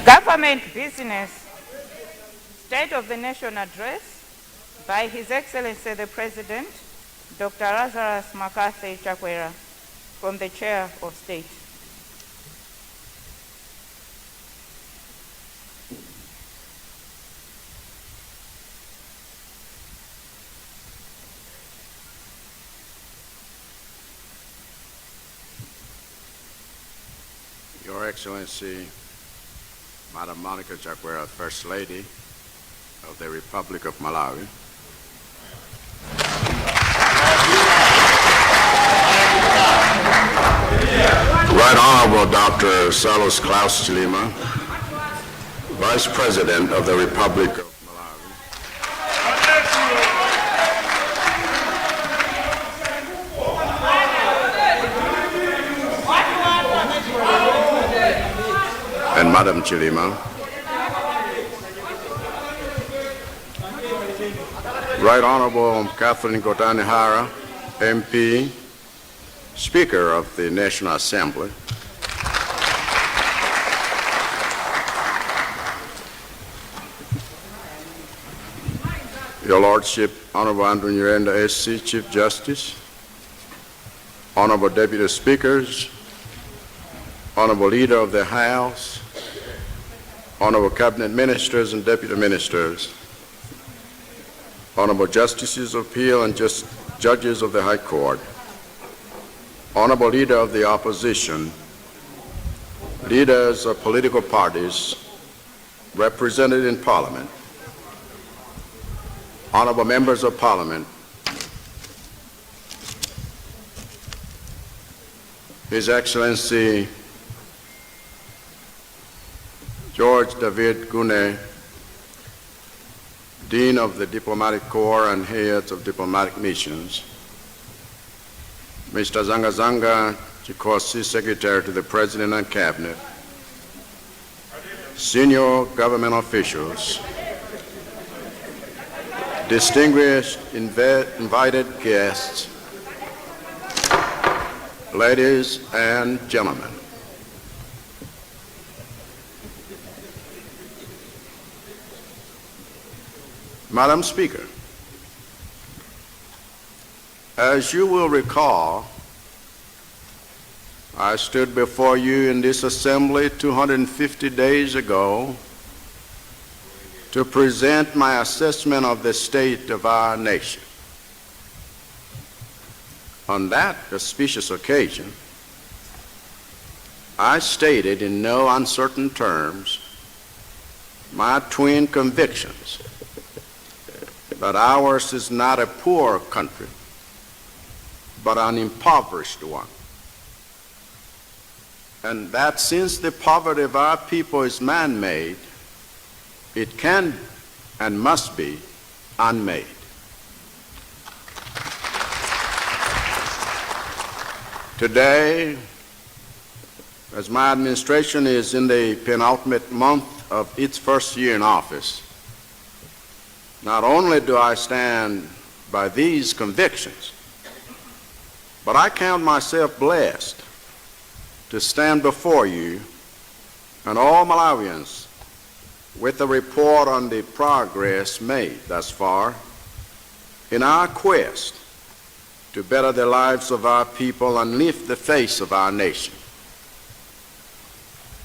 Government Business State of the Nation Address by His Excellency the President, Dr. Lazarus Chakwera, from the Chair of State. Your Excellency, Madam Monica Chakwera, First Lady of the Republic of Malawi. Right Honorable Dr. Saulos Chilima, Vice President of the Republic of Malawi. And Madam Chilima. Right Honorable Catherine Gotani-Hara, MP, Speaker of the National Assembly. Your Lordship, Honorable Andrew Nyirenda SC, Chief Justice, Honorable Deputy Speakers, Honorable Leader of the House, Honorable Cabinet Ministers and Deputy Ministers, Honorable Justices of Appeal and Judges of the High Court, Honorable Leader of the Opposition, leaders of political parties represented in Parliament, Honorable Members of Parliament, His Excellency George David Gune, Dean of the Diplomatic Corps and heads of diplomatic missions, Mr. Zanga Chikosi, Secretary to the President and Cabinet, senior government officials, distinguished invited guests, ladies and gentlemen. Madam Speaker, as you will recall, I stood before you in this assembly 250 days ago to present my assessment of the state of our nation. On that auspicious occasion, I stated in no uncertain terms my twin convictions that ours is not a poor country, but an impoverished one. And that since the poverty of our people is man-made, it can and must be unmade. Today, as my administration is in the penultimate month of its first year in office, not only do I stand by these convictions, but I count myself blessed to stand before you and all Malawians with a report on the progress made thus far in our quest to better the lives of our people and lift the face of our nation.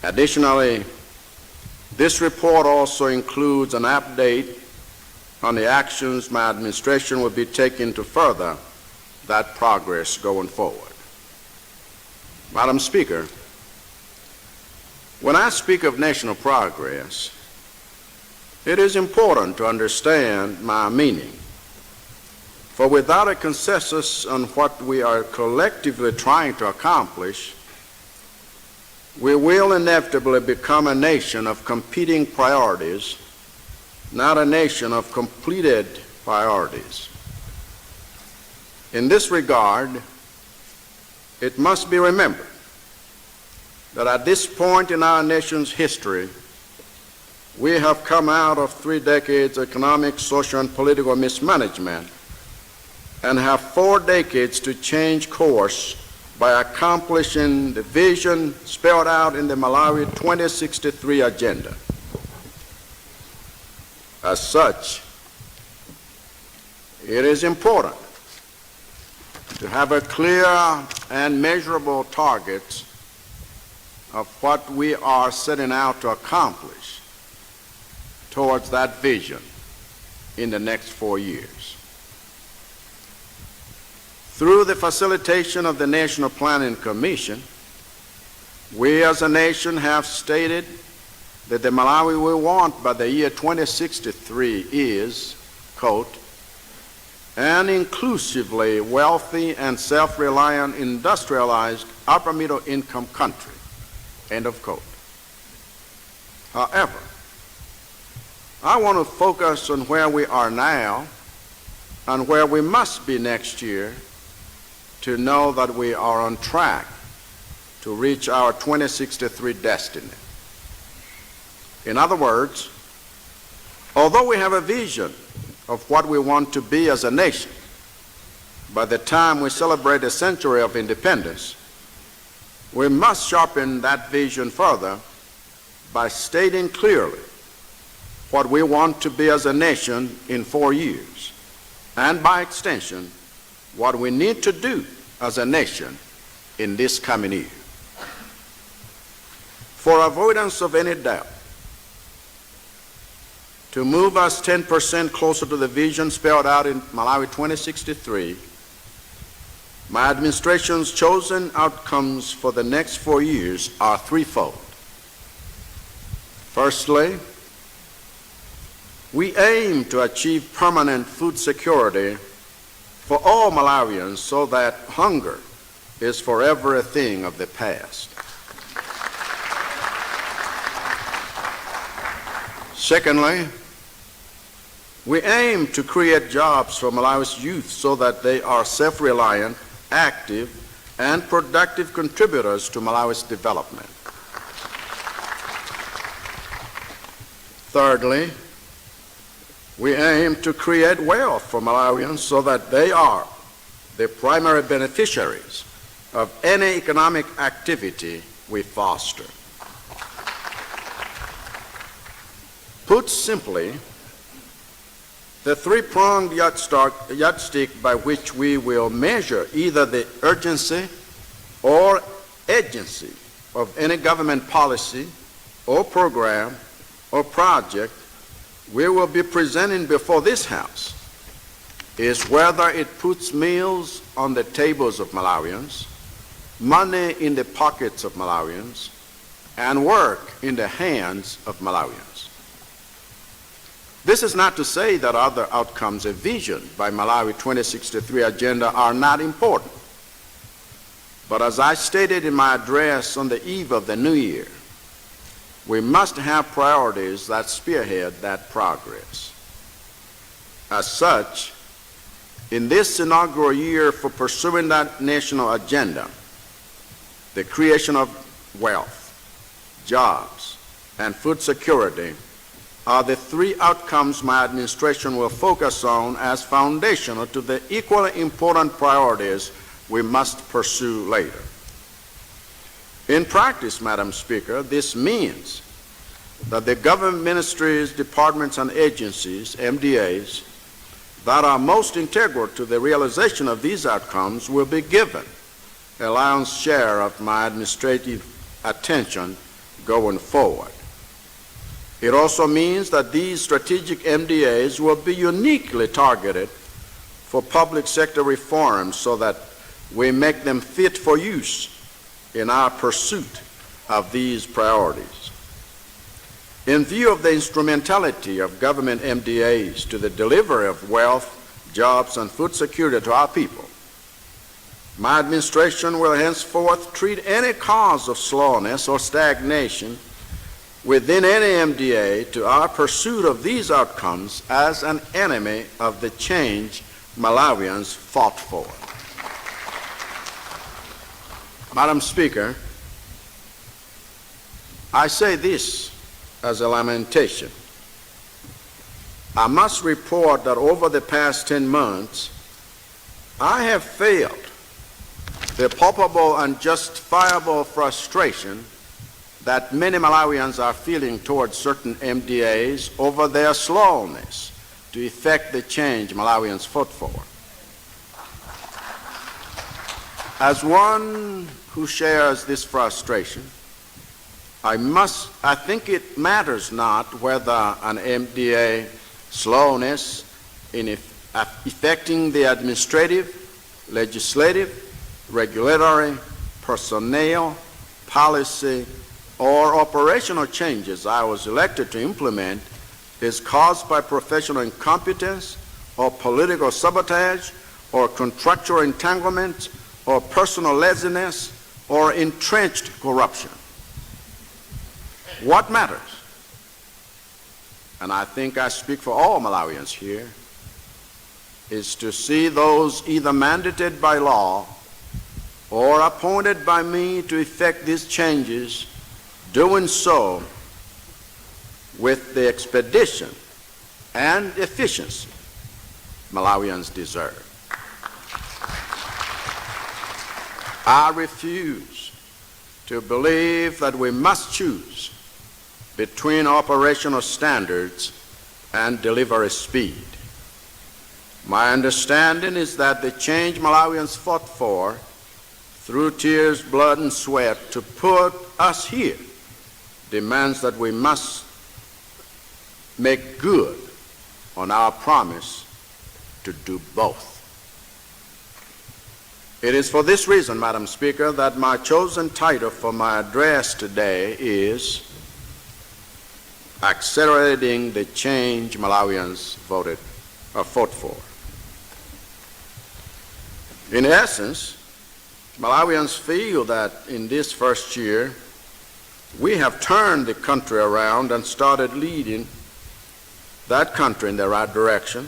Additionally, this report also includes an update on the actions my administration will be taking to further that progress going forward. Madam Speaker, when I speak of national progress, it is important to understand my meaning. For without a consensus on what we are collectively trying to accomplish, we will inevitably become a nation of competing priorities, not a nation of completed priorities. In this regard, it must be remembered that at this point in our nation's history, we have come out of 3 decades of economic, social, and political mismanagement and have 4 decades to change course by accomplishing the vision spelled out in the Malawi 2063 agenda. As such, it is important to have a clear and measurable target of what we are setting out to accomplish towards that vision in the next 4 years. Through the facilitation of the National Planning Commission, we as a nation have stated that the Malawi we want by the year 2063 is, quote, an inclusively wealthy and self-reliant industrialized upper middle income country, end of quote. However, I want to focus on where we are now and where we must be next year to know that we are on track to reach our 2063 destiny. In other words, although we have a vision of what we want to be as a nation by the time we celebrate a century of independence, we must sharpen that vision further by stating clearly what we want to be as a nation in 4 years, and by extension, what we need to do as a nation in this coming year. For avoidance of any doubt, to move us 10% closer to the vision spelled out in Malawi 2063, my administration's chosen outcomes for the next 4 years are threefold. Firstly, we aim to achieve permanent food security for all Malawians so that hunger is forever a thing of the past. Secondly, we aim to create jobs for Malawi's youth so that they are self-reliant, active, and productive contributors to Malawi's development. Thirdly, we aim to create wealth for Malawians so that they are the primary beneficiaries of any economic activity we foster. Put simply, the three-pronged yardstick by which we will measure either the urgency or agency of any government policy or program or project we will be presenting before this House is whether it puts meals on the tables of Malawians, money in the pockets of Malawians, and work in the hands of Malawians. This is not to say that other outcomes envisioned by Malawi 2063 agenda are not important. But as I stated in my address on the eve of the new year, we must have priorities that spearhead that progress. As such, in this inaugural year for pursuing that national agenda, the creation of wealth, jobs, and food security are the three outcomes my administration will focus on as foundational to the equally important priorities we must pursue later. In practice, Madam Speaker, this means that the government ministries, departments, and agencies, MDAs, that are most integral to the realization of these outcomes will be given a lion's share of my administrative attention going forward. It also means that these strategic MDAs will be uniquely targeted for public sector reforms so that we make them fit for use in our pursuit of these priorities. In view of the instrumentality of government MDAs to the delivery of wealth, jobs, and food security to our people, my administration will henceforth treat any cause of slowness or stagnation within any MDA to our pursuit of these outcomes as an enemy of the change Malawians fought for. Madam Speaker, I say this as a lamentation. I must report that over the past 10 months, I have failed the palpable and justifiable frustration that many Malawians are feeling towards certain MDAs over their slowness to effect the change Malawians fought for. As one who shares this frustration, I think it matters not whether an MDA slowness in effecting the administrative, legislative, regulatory, personnel, policy, or operational changes I was elected to implement is caused by professional incompetence or political sabotage or contractual entanglement or personal laziness or entrenched corruption. What matters, and I think I speak for all Malawians here, is to see those either mandated by law or appointed by me to effect these changes doing so with the expedition and efficiency Malawians deserve. I refuse to believe that we must choose between operational standards and delivery speed. My understanding is that the change Malawians fought for through tears, blood, and sweat to put us here demands that we must make good on our promise to do both. It is for this reason, Madam Speaker, that my chosen title for my address today is Accelerating the Change Malawians fought for. In essence, Malawians feel that in this first year, we have turned the country around and started leading that country in the right direction,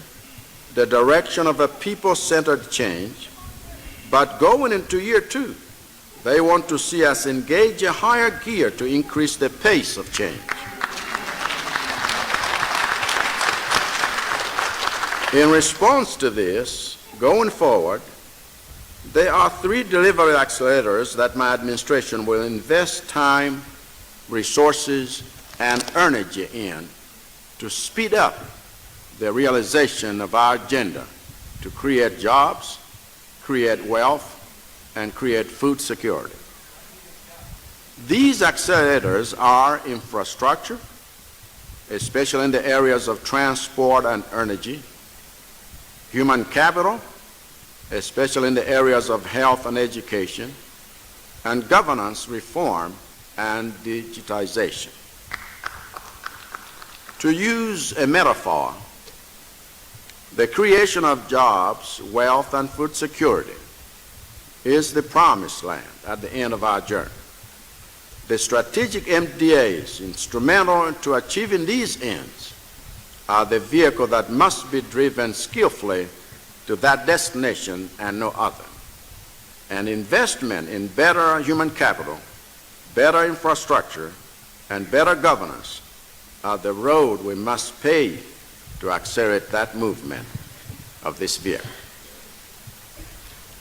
the direction of a people-centered change. But going into year two, they want to see us engage a higher gear to increase the pace of change. In response to this, going forward, there are 3 delivery accelerators that my administration will invest time, resources, and energy in to speed up the realization of our agenda to create jobs, create wealth, and create food security. These accelerators are infrastructure, especially in the areas of transport and energy, human capital, especially in the areas of health and education, and governance reform and digitization. To use a metaphor, the creation of jobs, wealth, and food security is the promised land at the end of our journey. The strategic MDAs instrumental to achieving these ends are the vehicle that must be driven skillfully to that destination and no other. An investment in better human capital, better infrastructure, and better governance are the road we must pave to accelerate that movement of this vehicle.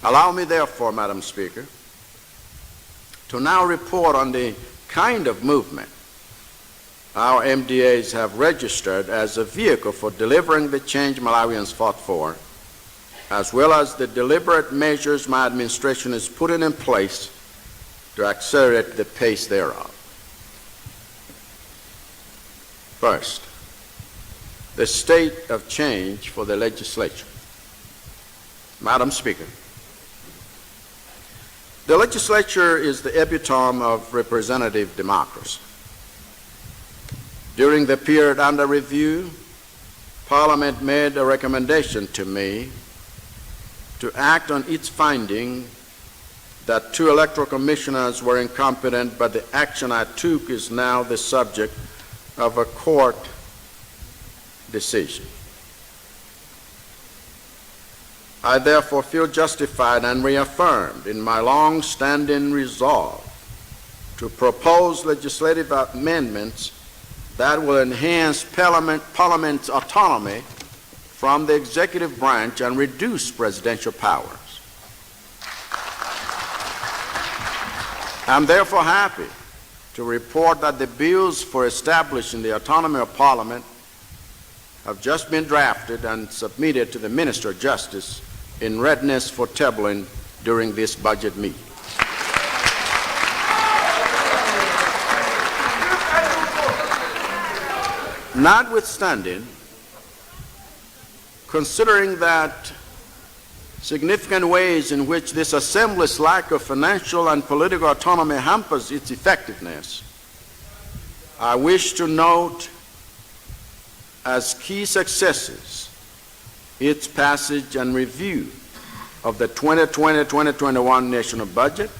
Allow me, therefore, Madam Speaker, to now report on the kind of movement our MDAs have registered as a vehicle for delivering the change Malawians fought for, as well as the deliberate measures my administration is putting in place to accelerate the pace thereof. First, the state of change for the legislature. Madam Speaker, the legislature is the epitome of representative democracy. During the period under review, Parliament made a recommendation to me to act on its finding that 2 electoral commissioners were incompetent, but the action I took is now the subject of a court decision. I therefore feel justified and reaffirmed in my long-standing resolve to propose legislative amendments that will enhance Parliament's autonomy from the executive branch and reduce presidential powers. I'm therefore happy to report that the bills for establishing the autonomy of Parliament have just been drafted and submitted to the Minister of Justice in readiness for tabling during this budget meeting. Notwithstanding, considering that significant ways in which this Assembly's lack of financial and political autonomy hampers its effectiveness, I wish to note as key successes its passage and review of the 2020-2021 national budget,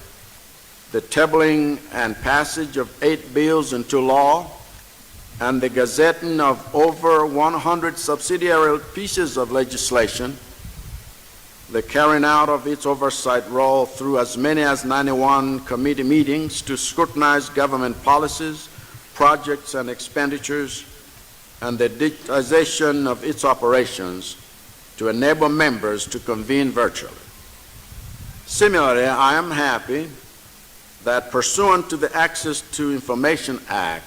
the tabling and passage of 8 bills into law, and the gazetting of over 100 subsidiary pieces of legislation, the carrying out of its oversight role through as many as 91 committee meetings to scrutinize government policies, projects, and expenditures, and the digitization of its operations to enable members to convene virtually. Similarly, I am happy that pursuant to the Access to Information Act,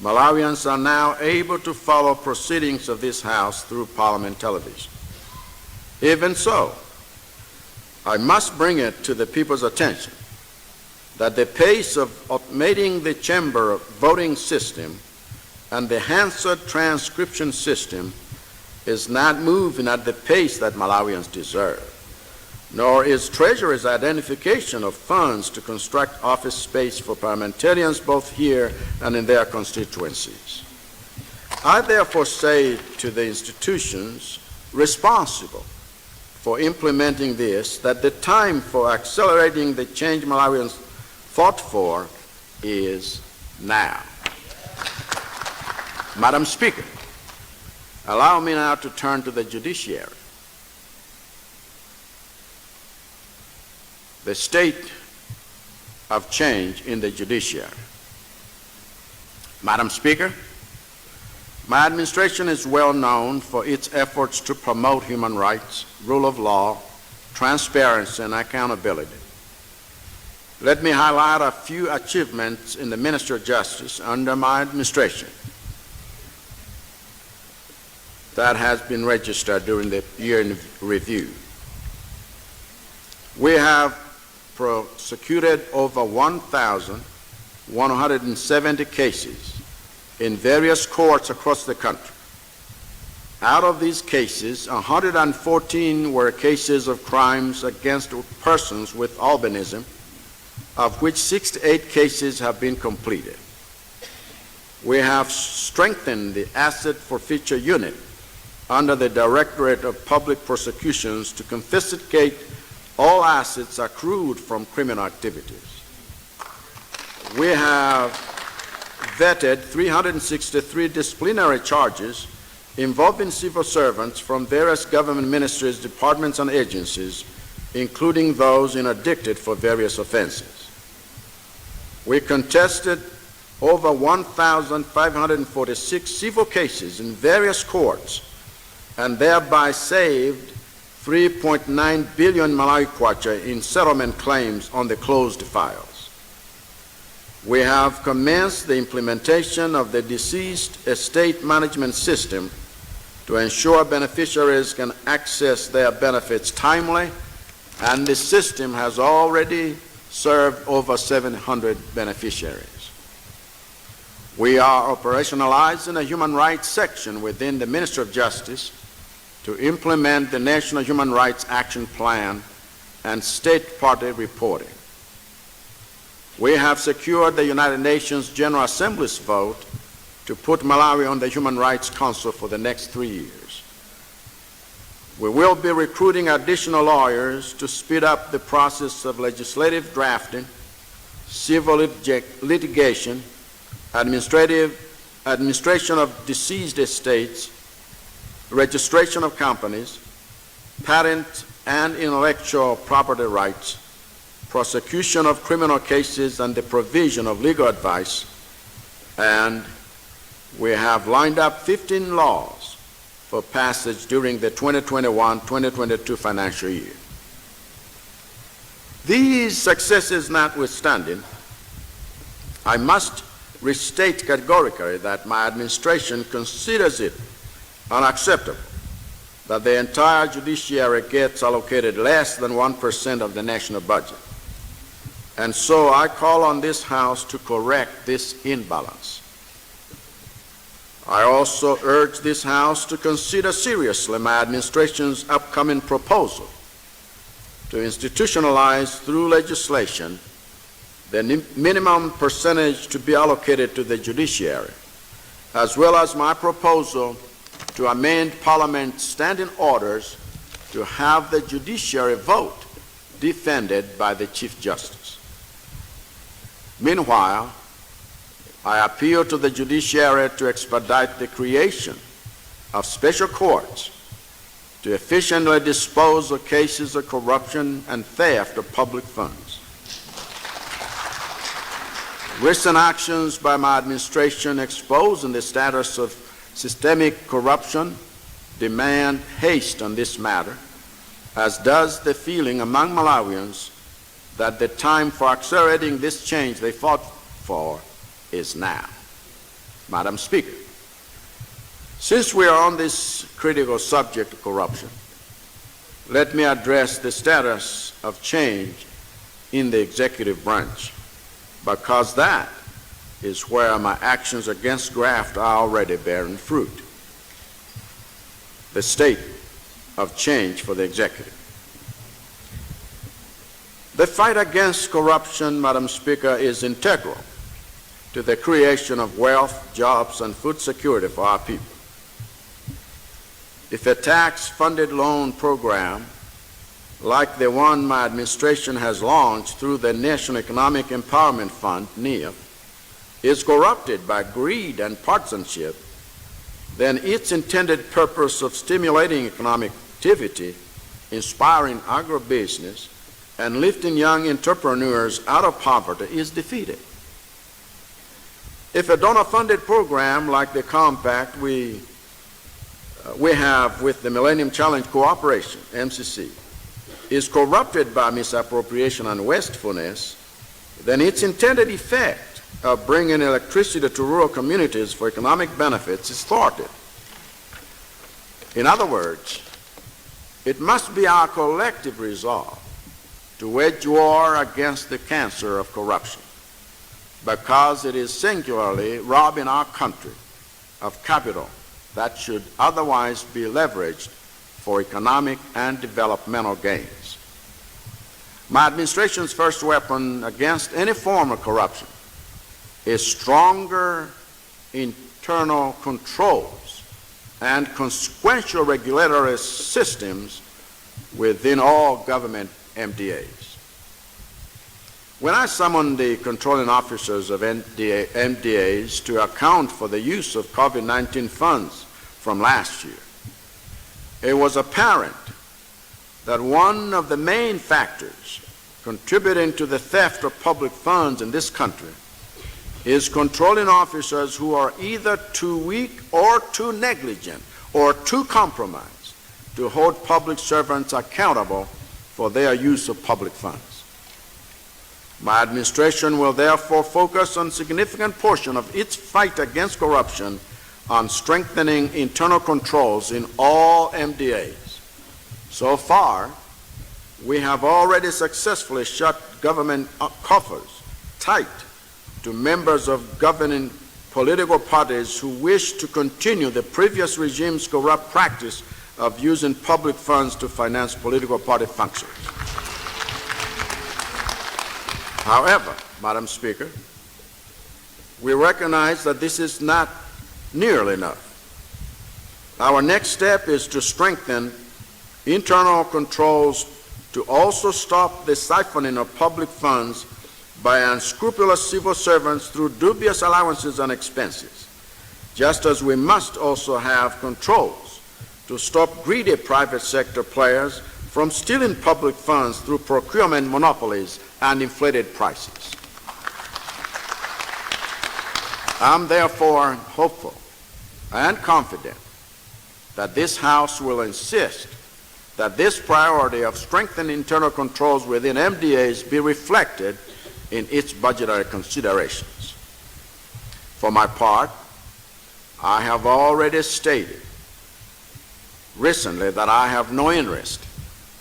Malawians are now able to follow proceedings of this House through Parliament television. Even so, I must bring it to the people's attention that the pace of automating the chamber voting system and the Hansard transcription system is not moving at the pace that Malawians deserve, nor is Treasury's identification of funds to construct office space for parliamentarians both here and in their constituencies. I therefore say to the institutions responsible for implementing this that the time for accelerating the change Malawians fought for is now. Madam Speaker, allow me now to turn to the judiciary. The state of change in the judiciary. Madam Speaker, my administration is well known for its efforts to promote human rights, rule of law, transparency, and accountability. Let me highlight a few achievements in the Ministry of Justice under my administration that has been registered during the year in review. We have prosecuted over 1,170 cases in various courts across the country. Out of these cases, 114 were cases of crimes against persons with albinism, of which 68 cases have been completed. We have strengthened the Asset Forfeiture Unit under the Directorate of Public Prosecutions to confiscate all assets accrued from criminal activities. We have vetted 363 disciplinary charges involving civil servants from various government ministries, departments, and agencies, including those interdicted for various offenses. We contested over 1,546 civil cases in various courts and thereby saved 3.9 billion Malawi kwacha in settlement claims on the closed files. We have commenced the implementation of the Deceased Estate Management System to ensure beneficiaries can access their benefits timely, and the system has already served over 700 beneficiaries. We are operationalizing a human rights section within the Ministry of Justice to implement the National Human Rights Action Plan and state party reporting. We have secured the United Nations General Assembly's vote to put Malawi on the Human Rights Council for the next 3 years. We will be recruiting additional lawyers to speed up the process of legislative drafting, civil litigation, administration of deceased estates, registration of companies, patent and intellectual property rights, prosecution of criminal cases, and the provision of legal advice. And we have lined up 15 laws for passage during the 2021-2022 financial year. These successes notwithstanding, I must restate categorically that my administration considers it unacceptable that the entire judiciary gets allocated less than 1% of the national budget. And so I call on this House to correct this imbalance. I also urge this House to consider seriously my administration's upcoming proposal to institutionalize through legislation the minimum percentage to be allocated to the judiciary, as well as my proposal to amend Parliament's standing orders to have the judiciary vote defended by the Chief Justice. Meanwhile, I appeal to the judiciary to expedite the creation of special courts to efficiently dispose of cases of corruption and theft of public funds. Recent actions by my administration exposing the status of systemic corruption demand haste on this matter, as does the feeling among Malawians that the time for accelerating this change they fought for is now. Madam Speaker, since we are on this critical subject of corruption, let me address the status of change in the executive branch, because that is where my actions against graft are already bearing fruit. The state of change for the executive. The fight against corruption, Madam Speaker, is integral to the creation of wealth, jobs, and food security for our people. If a tax-funded loan program like the one my administration has launched through the National Economic Empowerment Fund, NEF, is corrupted by greed and partisanship, then its intended purpose of stimulating economic activity, inspiring agribusiness, and lifting young entrepreneurs out of poverty is defeated. If a donor-funded program like the compact we have with the Millennium Challenge Cooperation, MCC, is corrupted by misappropriation and wastefulness, then its intended effect of bringing electricity to rural communities for economic benefits is thwarted. In other words, it must be our collective resolve to wage war against the cancer of corruption, because it is singularly robbing our country of capital that should otherwise be leveraged for economic and developmental gains. My administration's first weapon against any form of corruption is stronger internal controls and consequential regulatory systems within all government MDAs. When I summoned the controlling officers of MDAs to account for the use of COVID-19 funds from last year, it was apparent that one of the main factors contributing to the theft of public funds in this country is controlling officers who are either too weak or too negligent or too compromised to hold public servants accountable for their use of public funds. My administration will therefore focus on a significant portion of its fight against corruption on strengthening internal controls in all MDAs. So far, we have already successfully shut government coffers tight to members of governing political parties who wish to continue the previous regime's corrupt practice of using public funds to finance political party functions. However, Madam Speaker, we recognize that this is not nearly enough. Our next step is to strengthen internal controls to also stop the siphoning of public funds by unscrupulous civil servants through dubious allowances and expenses, just as we must also have controls to stop greedy private sector players from stealing public funds through procurement monopolies and inflated prices. I'm therefore hopeful and confident that this House will insist that this priority of strengthening internal controls within MDAs be reflected in its budgetary considerations. For my part, I have already stated recently that I have no interest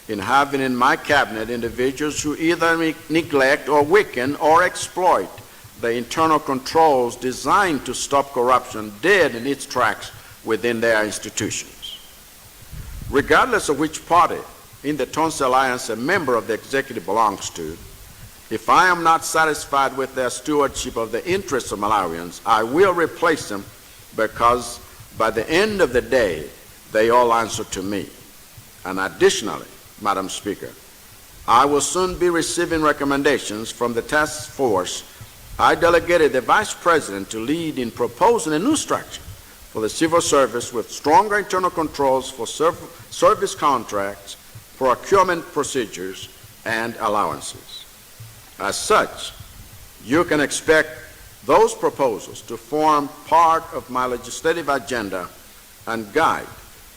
in having in my cabinet individuals who either neglect or weaken or exploit the internal controls designed to stop corruption dead in its tracks within their institutions. Regardless of which party in the Tonse Alliance a member of the executive belongs to, if I am not satisfied with their stewardship of the interests of Malawians, I will replace them, because by the end of the day, they all answer to me. And additionally, Madam Speaker, I will soon be receiving recommendations from the task force I delegated the Vice President to lead in proposing a new structure for the civil service with stronger internal controls for service contracts, procurement procedures, and allowances. As such, you can expect those proposals to form part of my legislative agenda and guide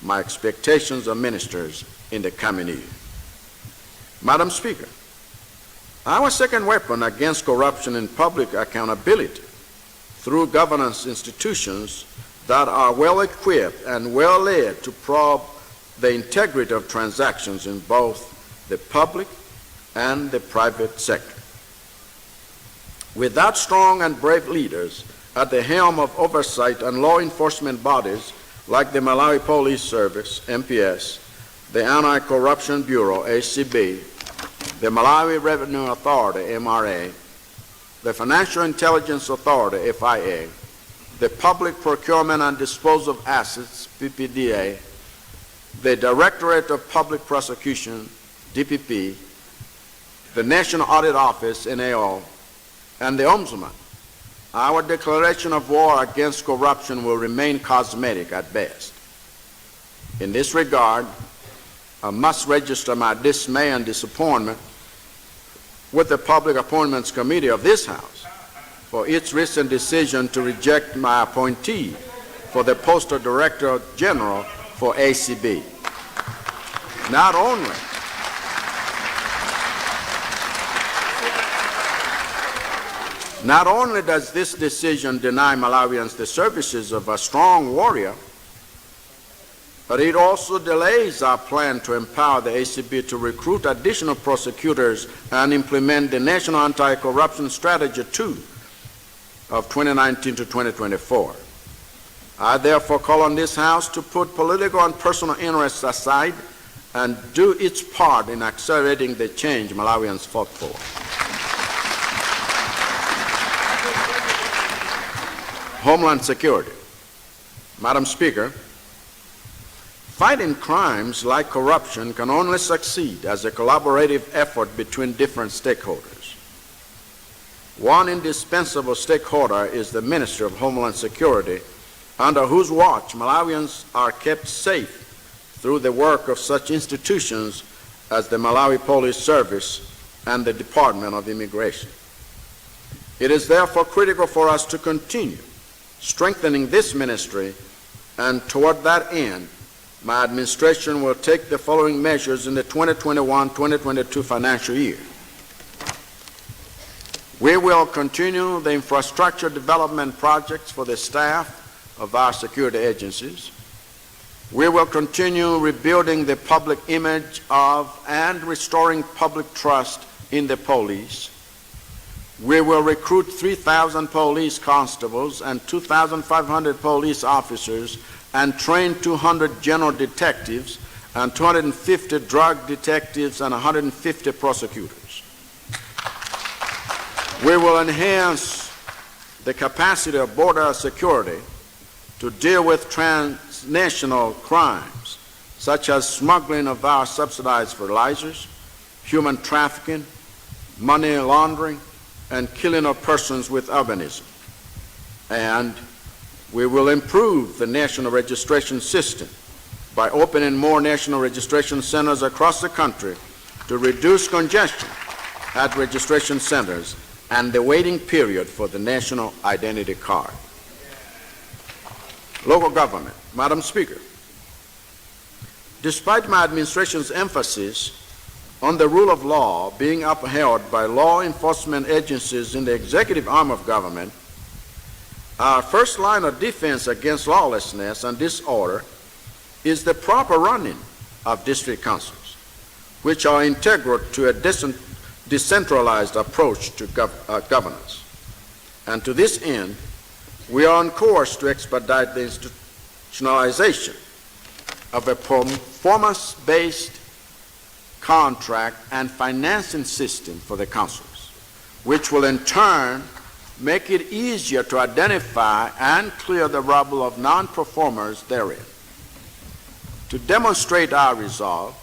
my expectations of ministers in the coming year. Madam Speaker, our second weapon against corruption and public accountability through governance institutions that are well equipped and well led to probe the integrity of transactions in both the public and the private sector. Without strong and brave leaders at the helm of oversight and law enforcement bodies like the Malawi Police Service, MPS, the Anti-Corruption Bureau, ACB, the Malawi Revenue Authority, MRA, the Financial Intelligence Authority, FIA, the Public Procurement and Disposal of Assets, PPDA, the Directorate of Public Prosecution, DPP, the National Audit Office, NAO, and the Ombudsman, our declaration of war against corruption will remain cosmetic at best. In this regard, I must register my dismay and disappointment with the Public Appointments Committee of this House for its recent decision to reject my appointee for the post of Director General for ACB. Not only does this decision deny Malawians the services of a strong warrior, but it also delays our plan to empower the ACB to recruit additional prosecutors and implement the National Anti-Corruption Strategy 2 of 2019 to 2024. I therefore call on this House to put political and personal interests aside and do its part in accelerating the change Malawians fought for. Homeland Security. Madam Speaker, fighting crimes like corruption can only succeed as a collaborative effort between different stakeholders. One indispensable stakeholder is the Ministry of Homeland Security, under whose watch Malawians are kept safe through the work of such institutions as the Malawi Police Service and the Department of Immigration. It is therefore critical for us to continue strengthening this ministry, and toward that end, my administration will take the following measures in the 2021-2022 financial year. We will continue the infrastructure development projects for the staff of our security agencies. We will continue rebuilding the public image of and restoring public trust in the police. We will recruit 3,000 police constables and 2,500 police officers and train 200 general detectives and 250 drug detectives and 150 prosecutors. We will enhance the capacity of border security to deal with transnational crimes, such as smuggling of our subsidized fertilizers, human trafficking, money laundering, and killing of persons with albinism. And we will improve the national registration system by opening more national registration centers across the country to reduce congestion at registration centers and the waiting period for the national identity card. Local government. Madam Speaker, Despite my administration's emphasis on the rule of law being upheld by law enforcement agencies in the executive arm of government, our first line of defense against lawlessness and disorder is the proper running of district councils, which are integral to a decentralized approach to governance. And to this end, we are on course to expedite the institutionalization of a performance-based contract and financing system for the councils, which will in turn make it easier to identify and clear the rubble of non-performers therein. To demonstrate our resolve,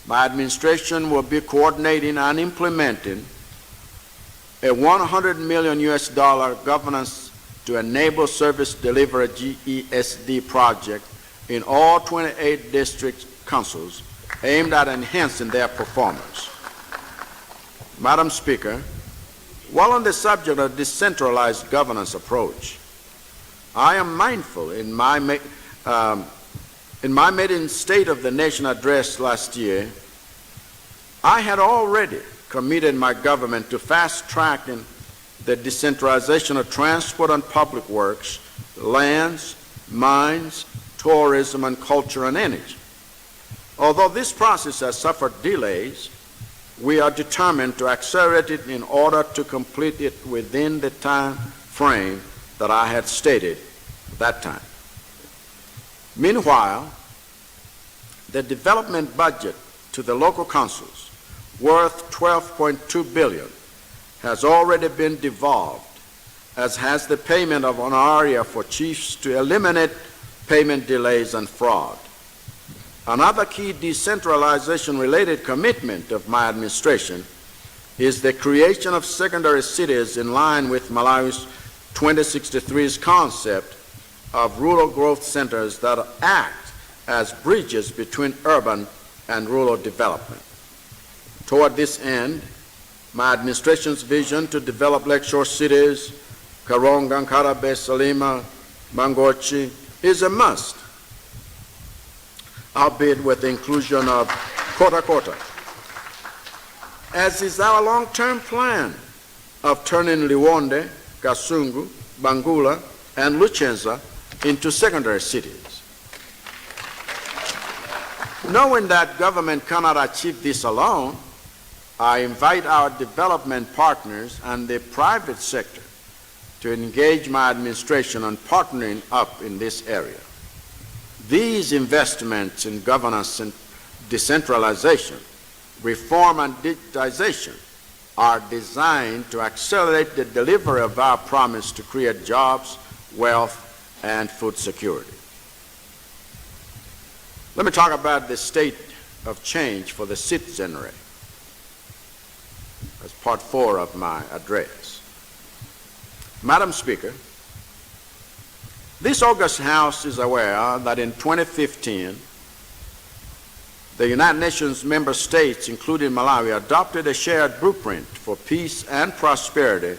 my administration will be coordinating and implementing a $100 million governance to enable service delivery GESD project in all 28 district councils aimed at enhancing their performance. Madam Speaker, while on the subject of decentralized governance approach, I am mindful in my maiden State of the Nation address last year, I had already committed my government to fast-tracking the decentralization of transport and public works, lands, mines, tourism, and culture and energy. Although this process has suffered delays, we are determined to accelerate it in order to complete it within the time frame that I had stated at that time. Meanwhile, the development budget to the local councils, worth $12.2 billion, has already been devolved, as has the payment of honoraria for chiefs to eliminate payment delays and fraud. Another key decentralization-related commitment of my administration is the creation of secondary cities in line with Malawi's 2063's concept of rural growth centers that act as bridges between urban and rural development. Toward this end, my administration's vision to develop lakeshore cities, Karonga, Nkarabe, Salima, Mangochi, is a must, albeit with the inclusion of Kota Kota, as is our long-term plan of turning Liwonde, Kasungu, Bangula, and Luchenza into secondary cities. Knowing that government cannot achieve this alone, I invite our development partners and the private sector to engage my administration on partnering up in this area. These investments in governance and decentralization, reform and digitization are designed to accelerate the delivery of our promise to create jobs, wealth, and food security. Let me talk about the state of change for the citizenry as part 4 of my address. Madam Speaker, this august House is aware that in 2015, the United Nations member states, including Malawi, adopted a shared blueprint for peace and prosperity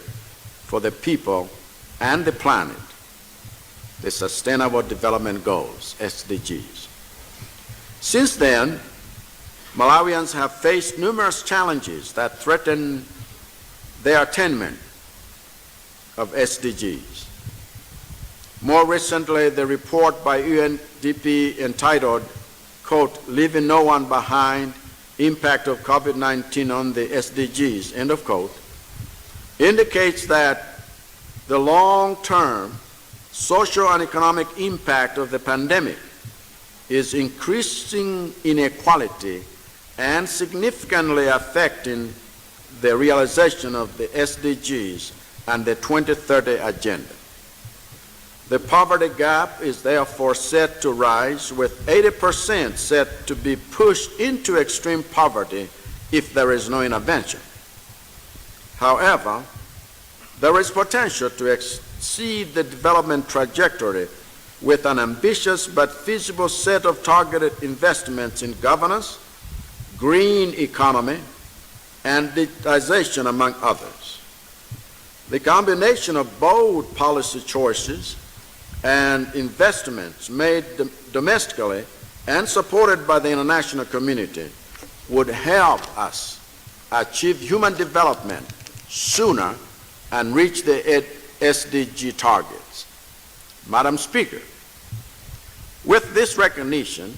for the people and the planet, the Sustainable Development Goals, SDGs. Since then, Malawians have faced numerous challenges that threaten their attainment of SDGs. More recently, the report by UNDP entitled, quote, "Leaving No One Behind, Impact of COVID-19 on the SDGs," end of quote, indicates that the long-term social and economic impact of the pandemic is increasing inequality and significantly affecting the realization of the SDGs and the 2030 Agenda. The poverty gap is therefore set to rise, with 80% set to be pushed into extreme poverty if there is no intervention. However, there is potential to exceed the development trajectory with an ambitious but feasible set of targeted investments in governance, green economy, and digitization, among others. The combination of bold policy choices and investments made domestically and supported by the international community, would help us achieve human development sooner and reach the SDG targets. Madam Speaker, with this recognition,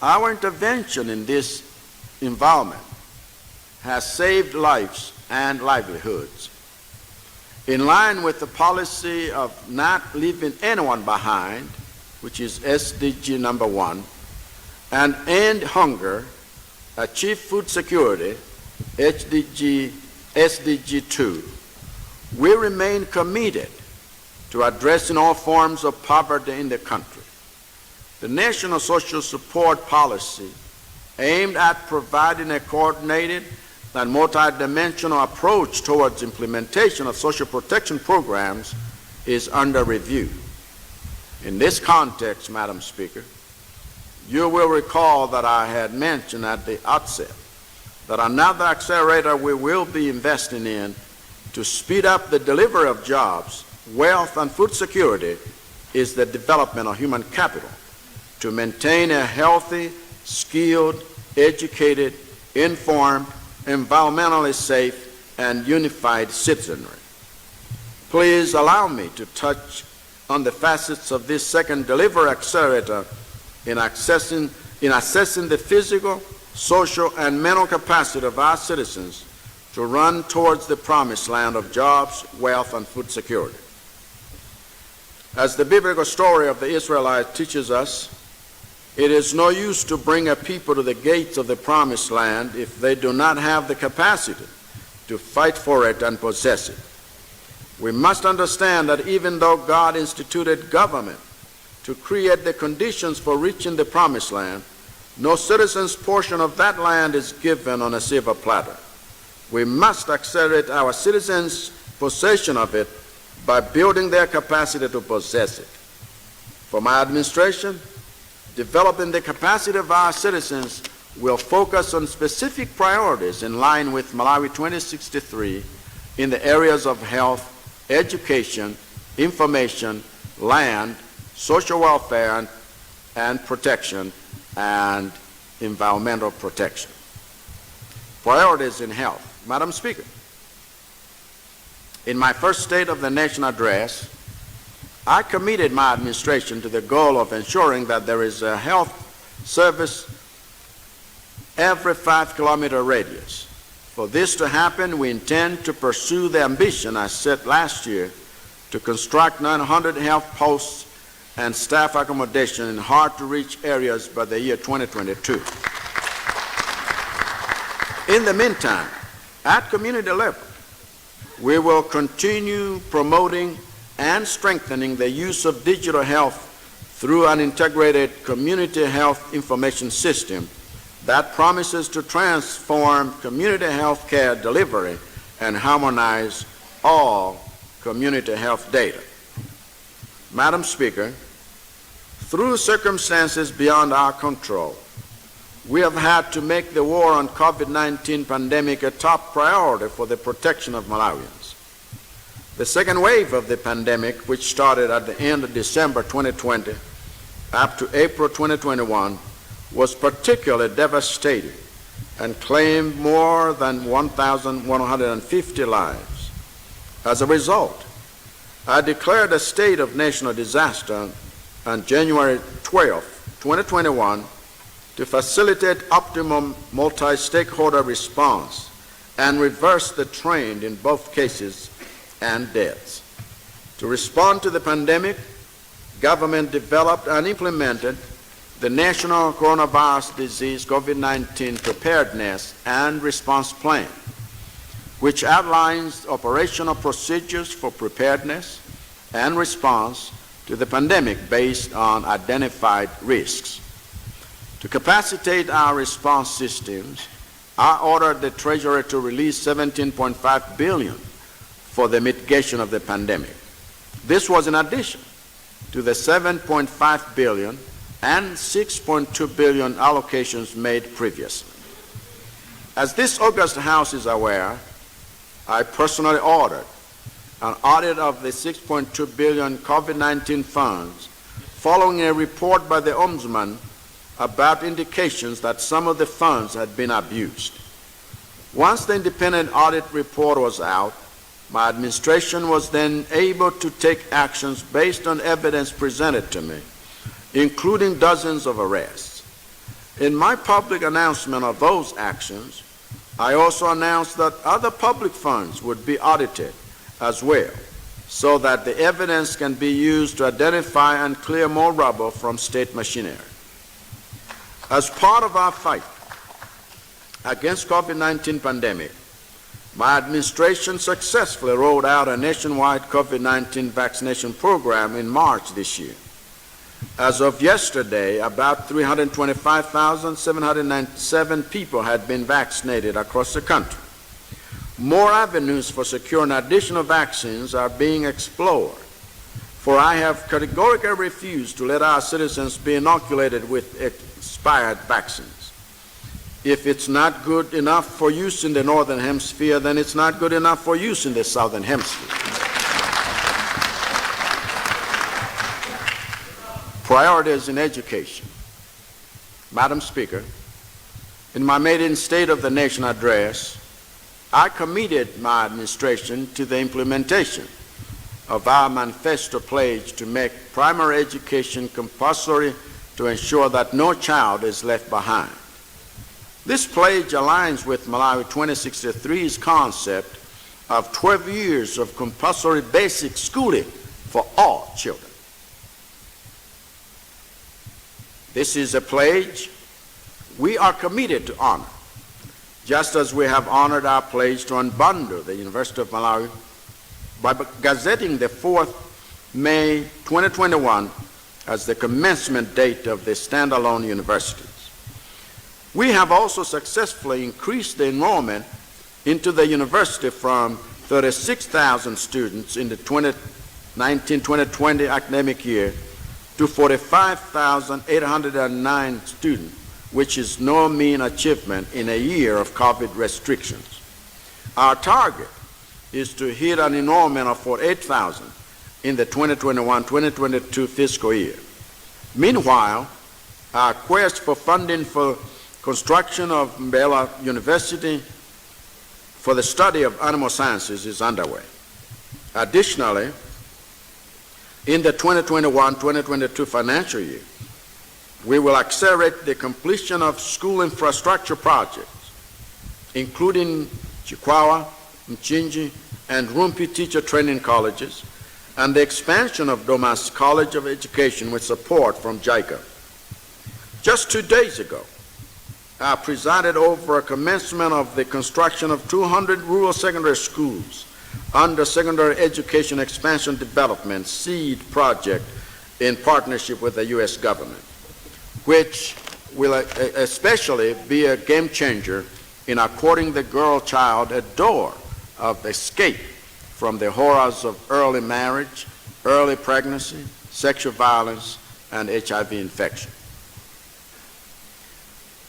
our intervention in this environment has saved lives and livelihoods. In line with the policy of not leaving anyone behind, which is SDG number 1, and end hunger, achieve food security, SDG 2, we remain committed to addressing all forms of poverty in the country. The National Social Support Policy, aimed at providing a coordinated and multidimensional approach towards implementation of social protection programs, is under review. In this context, Madam Speaker, you will recall that I had mentioned at the outset that another accelerator we will be investing in to speed up the delivery of jobs, wealth, and food security is the development of human capital to maintain a healthy, skilled, educated, informed, environmentally safe, and unified citizenry. Please allow me to touch on the facets of this second delivery accelerator in assessing the physical, social, and mental capacity of our citizens to run towards the promised land of jobs, wealth, and food security. As the biblical story of the Israelites teaches us, it is no use to bring a people to the gates of the promised land if they do not have the capacity to fight for it and possess it. We must understand that even though God instituted government to create the conditions for reaching the promised land, no citizen's portion of that land is given on a silver platter. We must accelerate our citizens' possession of it by building their capacity to possess it. For my administration, developing the capacity of our citizens will focus on specific priorities in line with Malawi 2063 in the areas of health, education, information, land, social welfare and protection, and environmental protection. Priorities in health. Madam Speaker, in my first State of the Nation address, I committed my administration to the goal of ensuring that there is a health service every 5-kilometer radius. For this to happen, we intend to pursue the ambition I set last year to construct 900 health posts and staff accommodation in hard-to-reach areas by the year 2022. In the meantime, at community level, we will continue promoting and strengthening the use of digital health through an integrated community health information system that promises to transform community health care delivery and harmonize all community health data. Madam Speaker, through circumstances beyond our control, we have had to make the war on COVID-19 pandemic a top priority for the protection of Malawians. The second wave of the pandemic, which started at the end of December 2020 up to April 2021, was particularly devastating and claimed more than 1,150 lives. As a result, I declared a state of national disaster on January 12, 2021, to facilitate optimum multi-stakeholder response and reverse the trend in both cases and deaths. To respond to the pandemic, government developed and implemented the National Coronavirus Disease COVID-19 Preparedness and Response Plan, which outlines operational procedures for preparedness and response to the pandemic based on identified risks. To capacitate our response systems, I ordered the Treasury to release $17.5 billion for the mitigation of the pandemic. This was in addition to the $7.5 billion and $6.2 billion allocations made previously. As this august House is aware, I personally ordered an audit of the $6.2 billion COVID-19 funds following a report by the Ombudsman about indications that some of the funds had been abused. Once the independent audit report was out, my administration was then able to take actions based on evidence presented to me, including dozens of arrests. In my public announcement of those actions, I also announced that other public funds would be audited as well, so that the evidence can be used to identify and clear more rubble from state machinery. As part of our fight against COVID-19 pandemic, my administration successfully rolled out a nationwide COVID-19 vaccination program in March this year. As of yesterday, about 325,797 people had been vaccinated across the country. More avenues for securing additional vaccines are being explored, for I have categorically refused to let our citizens be inoculated with expired vaccines. If it's not good enough for use in the Northern Hemisphere, then it's not good enough for use in the Southern Hemisphere. Priorities in education. Madam Speaker, in my maiden State of the Nation address, I committed my administration to the implementation of our manifesto pledge to make primary education compulsory to ensure that no child is left behind. This pledge aligns with Malawi 2063's concept of 12 years of compulsory basic schooling for all children. This is a pledge we are committed to honor, just as we have honored our pledge to unbundle the University of Malawi by gazetting the 4th May 2021 as the commencement date of the standalone universities. We have also successfully increased the enrollment into the university from 36,000 students in the 2019-2020 academic year to 45,809 students, which is no mean achievement in a year of COVID restrictions. Our target is to hit an enrollment of 48,000 in the 2021-2022 fiscal year. Meanwhile, our quest for funding for construction of Mibawa University for the study of animal sciences is underway. Additionally, in the 2021-2022 financial year, we will accelerate the completion of school infrastructure projects, including Chikwawa, Mchinji, and Rumpi teacher training colleges, and the expansion of Domas College of Education with support from JICA. Just 2 days ago, I presided over a commencement of the construction of 200 rural secondary schools under Secondary Education Expansion Development SEED project in partnership with the U.S. government, which will especially be a game changer in according the girl child a door of escape from the horrors of early marriage, early pregnancy, sexual violence, and HIV infection.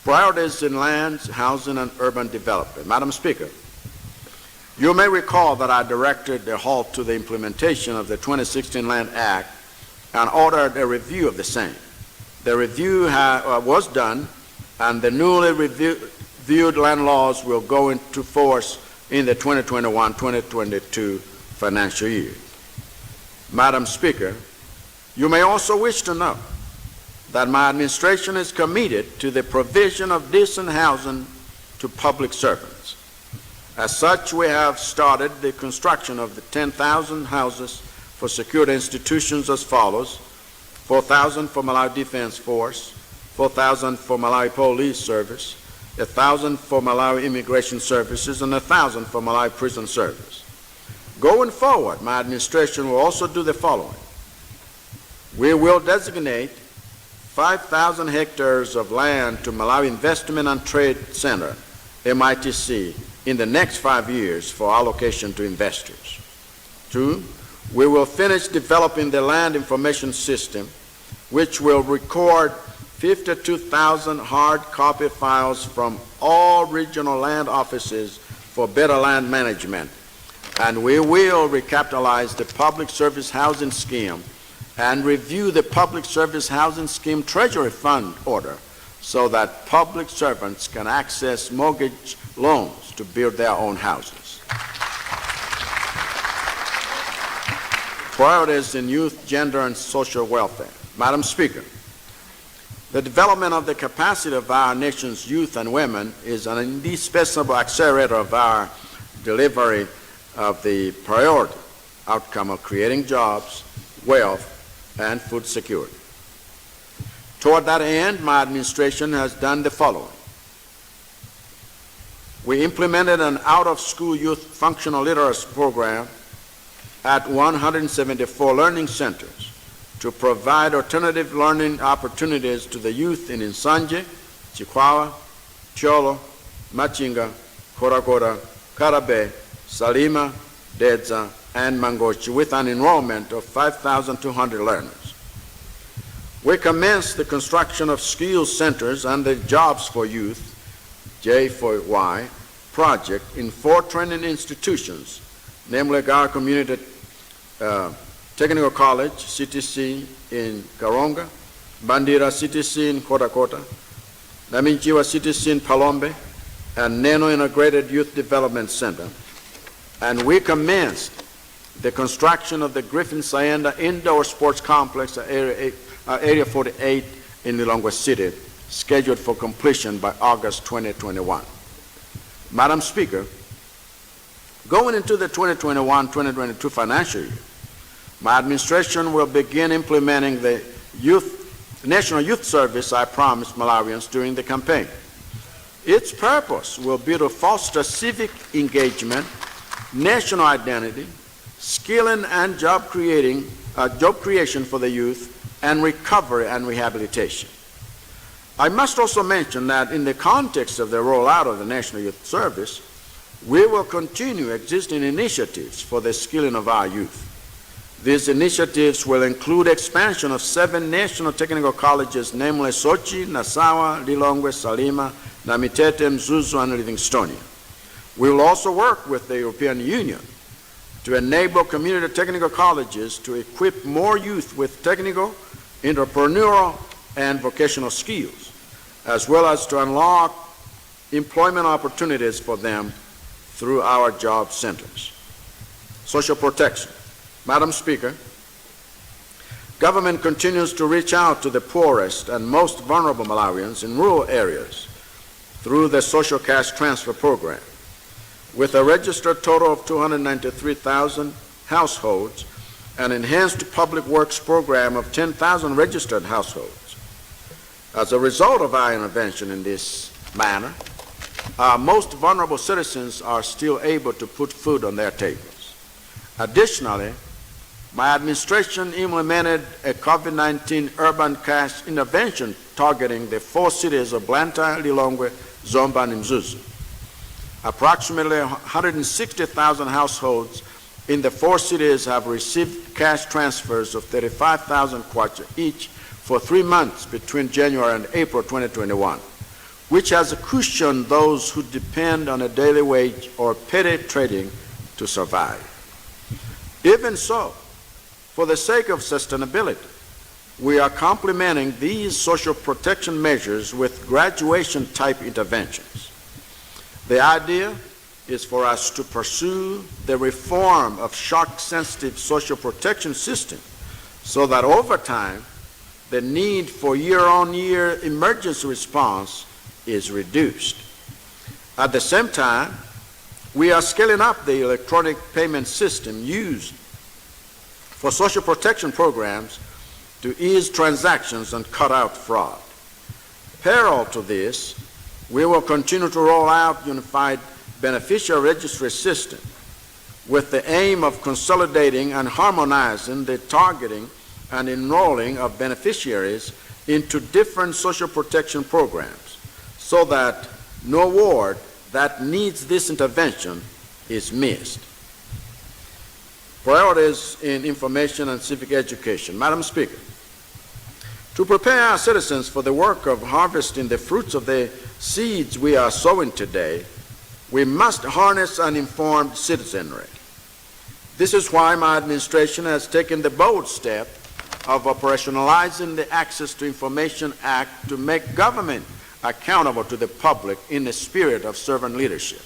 Priorities in lands, housing, and urban development. Madam Speaker, you may recall that I directed a halt to the implementation of the 2016 Land Act and ordered a review of the same. The review was done, and the newly reviewed land laws will go into force in the 2021-2022 financial year. Madam Speaker, you may also wish to know that my administration is committed to the provision of decent housing to public servants. As such, we have started the construction of the 10,000 houses for secured institutions as follows: 4,000 for Malawi Defense Force, 4,000 for Malawi Police Service, 1,000 for Malawi Immigration Services, and 1,000 for Malawi Prison Service. Going forward, my administration will also do the following. We will designate 5,000 hectares of land to Malawi Investment and Trade Center, MITC, in the next 5 years for allocation to investors. 2, we will finish developing the land information system, which will record 52,000 hard copy files from all regional land offices for better land management. And we will recapitalize the Public Service Housing Scheme and review the Public Service Housing Scheme Treasury Fund order so that public servants can access mortgage loans to build their own houses. Priorities in youth, gender, and social welfare. Madam Speaker, the development of the capacity of our nation's youth and women is an indispensable accelerator of our delivery of the priority outcome of creating jobs, wealth, and food security. Toward that end, my administration has done the following. We implemented an out-of-school youth functional literacy program at 174 learning centers to provide alternative learning opportunities to the youth in Nsanje, Chikwawa, Cholo, Machinga, Korakora, Karabe, Salima, Dedza, and Mangochi with an enrollment of 5,200 learners. We commenced the construction of skills centers and the Jobs for Youth, J4Y, project in 4 training institutions, namely Gar Community Technical College, CTC in Karonga, Bandira CTC in Kotakota, Naminjiwa CTC in Palombe, and Neno Integrated Youth Development Center. And we commenced the construction of the Griffin Sayenda Indoor Sports Complex at Area 48 in Lilongwe City, scheduled for completion by August 2021. Madam Speaker, going into the 2021-2022 financial year, my administration will begin implementing the National Youth Service I promised Malawians during the campaign. Its purpose will be to foster civic engagement, national identity, skilling and job creation for the youth, and recovery and rehabilitation. I must also mention that in the context of the rollout of the National Youth Service, we will continue existing initiatives for the skilling of our youth. These initiatives will include expansion of 7 national technical colleges, namely Sochi, Nasawa, Lilongwe, Salima, Namitete, Mzuzu, and Livingstonia. We will also work with the European Union to enable community technical colleges to equip more youth with technical, entrepreneurial, and vocational skills, as well as to unlock employment opportunities for them through our job centers. Social protection. Madam Speaker, government continues to reach out to the poorest and most vulnerable Malawians in rural areas through the Social Cash Transfer Program. With a registered total of 293,000 households, an enhanced public works program of 10,000 registered households. As a result of our intervention in this manner, our most vulnerable citizens are still able to put food on their tables. Additionally, my administration implemented a COVID-19 urban cash intervention targeting the 4 cities of Blantyre, Lilongwe, Zomba, and Mzuzu. Approximately 160,000 households in the 4 cities have received cash transfers of 35,000 kwacha each for 3 months between January and April 2021, which has cushioned those who depend on a daily wage or petty trading to survive. Even so, for the sake of sustainability, we are complementing these social protection measures with graduation-type interventions. The idea is for us to pursue the reform of shock-sensitive social protection system so that over time, the need for year-on-year emergency response is reduced. At the same time, we are scaling up the electronic payment system used for social protection programs to ease transactions and cut out fraud. Parallel to this, we will continue to roll out unified beneficiary registry system with the aim of consolidating and harmonizing the targeting and enrolling of beneficiaries into different social protection programs so that no ward that needs this intervention is missed. Priorities in information and civic education. Madam Speaker, to prepare our citizens for the work of harvesting the fruits of the seeds we are sowing today, we must harness an informed citizenry. This is why my administration has taken the bold step of operationalizing the Access to Information Act to make government accountable to the public in the spirit of servant leadership.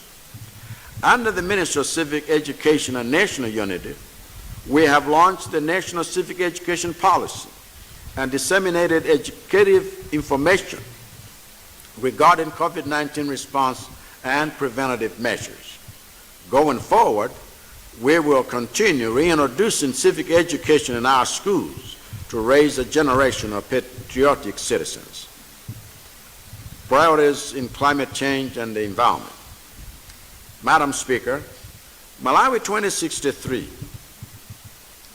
Under the Ministry of Civic Education and National Unity, we have launched the National Civic Education Policy and disseminated educative information regarding COVID-19 response and preventative measures. Going forward, we will continue reintroducing civic education in our schools to raise a generation of patriotic citizens. Priorities in climate change and the environment. Madam Speaker, Malawi 2063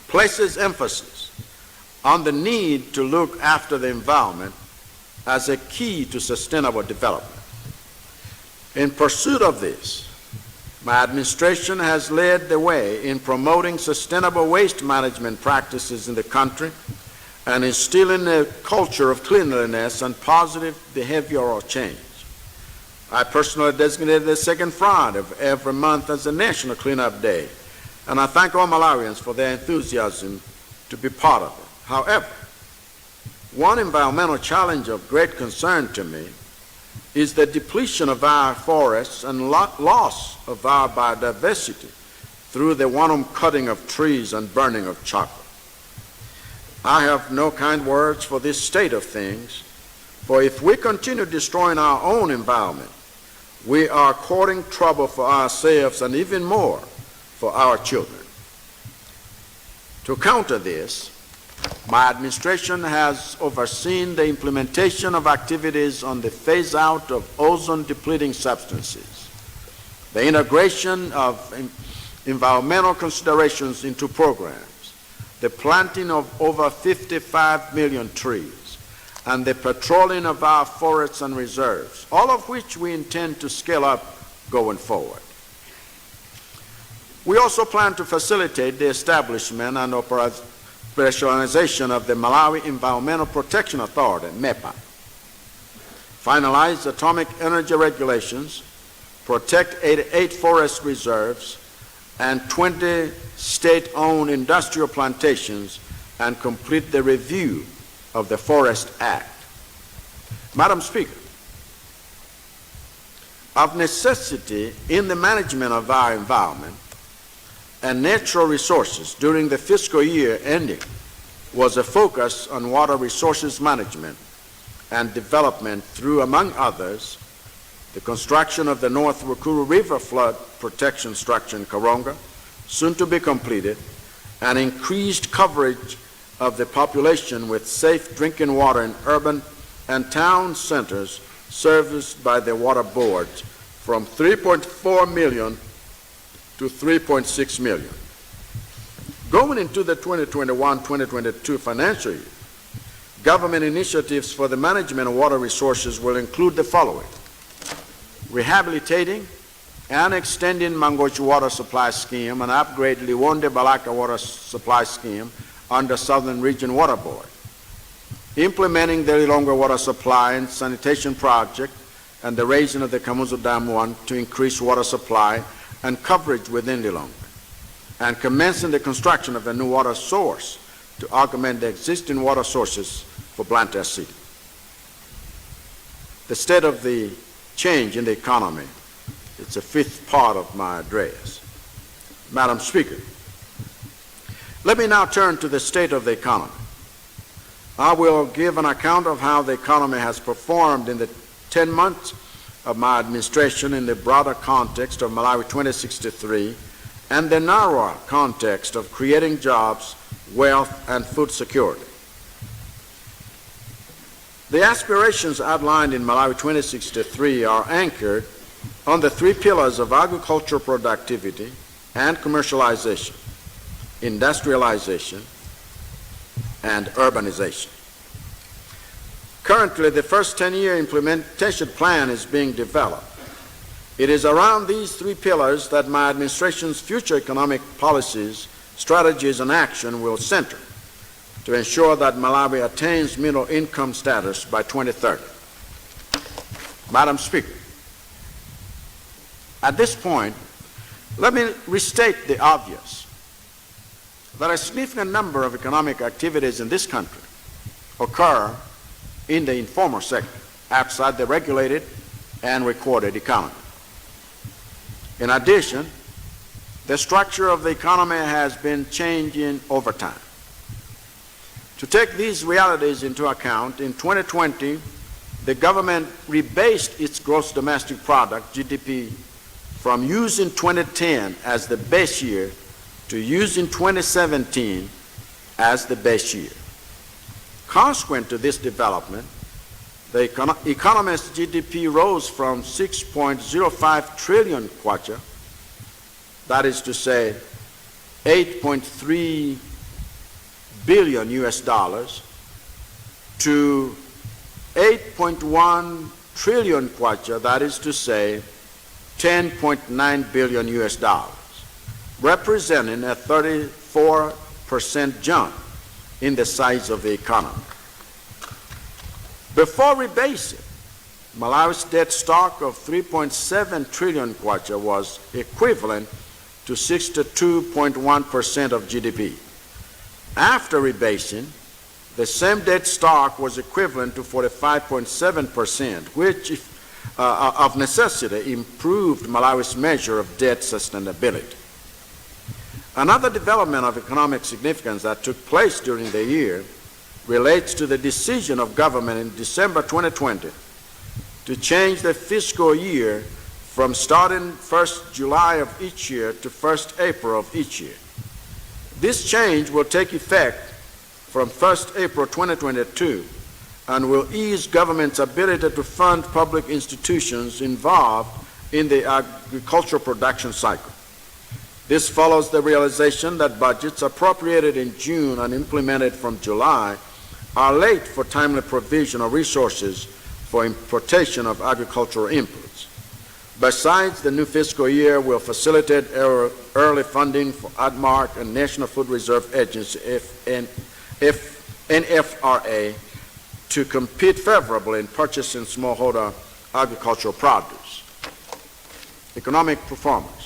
places emphasis on the need to look after the environment as a key to sustainable development. In pursuit of this, my administration has led the way in promoting sustainable waste management practices in the country and instilling a culture of cleanliness and positive behavioral change. I personally designated the second Friday of every month as a National Cleanup Day, and I thank all Malawians for their enthusiasm to be part of it. However, one environmental challenge of great concern to me is the depletion of our forests and loss of our biodiversity through the wanton cutting of trees and burning of charcoal. I have no kind words for this state of things, for if we continue destroying our own environment, we are courting trouble for ourselves and even more for our children. To counter this, my administration has overseen the implementation of activities on the phase-out of ozone-depleting substances, the integration of environmental considerations into programs, the planting of over 55 million trees, and the patrolling of our forests and reserves, all of which we intend to scale up going forward. We also plan to facilitate the establishment and operationalization of the Malawi Environmental Protection Authority, MEPA, finalize atomic energy regulations, protect 88 forest reserves and 20 state-owned industrial plantations, and complete the review of the Forest Act. Madam Speaker, of necessity in the management of our environment and natural resources during the fiscal year ending was a focus on water resources management and development through, among others, the construction of the North Rukuru River Flood Protection Structure in Karonga, soon to be completed, and increased coverage of the population with safe drinking water in urban and town centers serviced by the water boards from 3.4 million to 3.6 million. Going into the 2021-2022 financial year, government initiatives for the management of water resources will include the following: rehabilitating and extending Mangochi Water Supply Scheme and upgrade Liwonde Balaka Water Supply Scheme under Southern Region Water Board, implementing the Lilongwe Water Supply and Sanitation Project and the raising of the Kamuzu Dam 1 to increase water supply and coverage within Lilongwe, and commencing the construction of a new water source to augment the existing water sources for Blantyre City. The state of the change in the economy, it's a fifth part of my address. Madam Speaker, let me now turn to the state of the economy. I will give an account of how the economy has performed in the 10 months of my administration in the broader context of Malawi 2063 and the narrower context of creating jobs, wealth, and food security. The aspirations outlined in Malawi 2063 are anchored on the three pillars of agricultural productivity and commercialization, industrialization, and urbanization. Currently, the first 10-year implementation plan is being developed. It is around these three pillars that my administration's future economic policies, strategies, and action will center to ensure that Malawi attains middle income status by 2030. Madam Speaker, at this point, let me restate the obvious. that a significant number of economic activities in this country occur in the informal sector, outside the regulated and recorded economy. In addition, the structure of the economy has been changing over time. To take these realities into account, in 2020, the government rebased its gross domestic product, GDP, from using 2010 as the base year to using 2017 as the base year. Consequent to this development, the economy's GDP rose from 6.05 trillion kwacha, that is to say 8.3 billion US dollars, to 8.1 trillion kwacha, that is to say 10.9 billion US dollars, representing a 34% jump in the size of the economy. Before rebasing, Malawi's debt stock of 3.7 trillion kwacha was equivalent to 62.1% of GDP. After rebasing, the same debt stock was equivalent to 45.7%, which, of necessity, improved Malawi's measure of debt sustainability. Another development of economic significance that took place during the year relates to the decision of government in December 2020 to change the fiscal year from starting 1st July of each year to 1st April of each year. This change will take effect from 1st April 2022 and will ease government's ability to fund public institutions involved in the agricultural production cycle. This follows the realization that budgets appropriated in June and implemented from July are late for timely provision of resources for importation of agricultural inputs. Besides, the new fiscal year will facilitate early funding for ADMARC and National Food Reserve Agency, NFRA, to compete favorably in purchasing smallholder agricultural produce. Economic performance.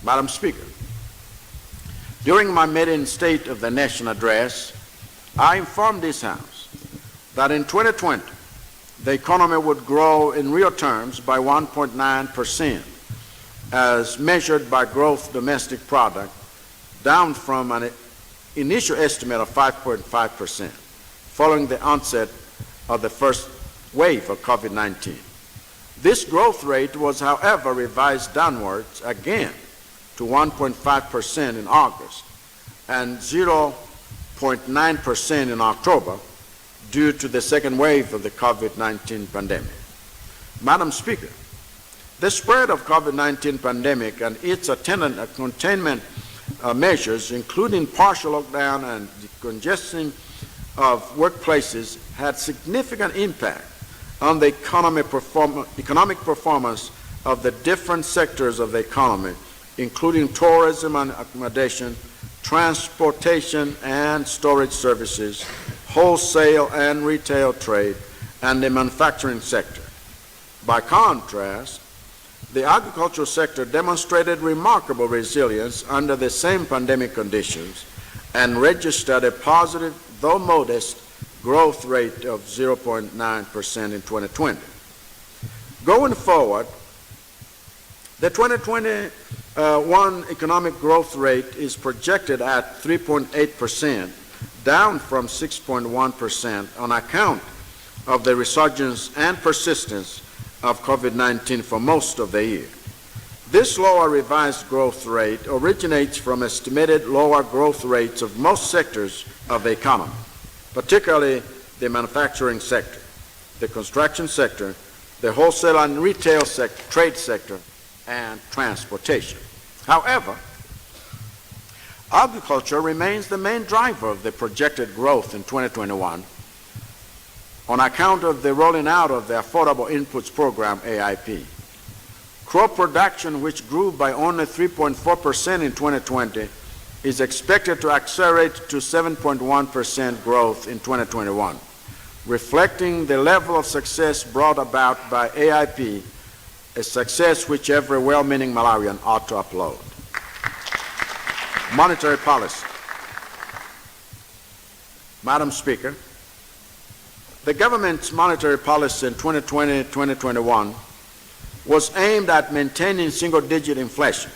Madam Speaker, during my maiden State of the Nation address, I informed this House that in 2020, the economy would grow in real terms by 1.9%, as measured by gross domestic product, down from an initial estimate of 5.5%, following the onset of the first wave of COVID-19. This growth rate was, however, revised downwards again to 1.5% in August and 0.9% in October due to the second wave of the COVID-19 pandemic. Madam Speaker, the spread of COVID-19 pandemic and its attendant containment measures, including partial lockdown and decongestion of workplaces, had significant impact on the economic performance of the different sectors of the economy, including tourism and accommodation, transportation and storage services, wholesale and retail trade, and the manufacturing sector. By contrast, the agricultural sector demonstrated remarkable resilience under the same pandemic conditions and registered a positive, though modest, growth rate of 0.9% in 2020. Going forward, the 2021 economic growth rate is projected at 3.8%, down from 6.1% on account of the resurgence and persistence of COVID-19 for most of the year. This lower revised growth rate originates from estimated lower growth rates of most sectors of the economy, particularly the manufacturing sector, the construction sector, the wholesale and retail sector, trade sector, and transportation. However, agriculture remains the main driver of the projected growth in 2021 on account of the rolling out of the Affordable Inputs Program, AIP. Crop production, which grew by only 3.4% in 2020, is expected to accelerate to 7.1% growth in 2021, reflecting the level of success brought about by AIP, a success which every well-meaning Malawian ought to applaud. Monetary policy. Madam Speaker, the government's monetary policy in 2020-2021 was aimed at maintaining single-digit inflation,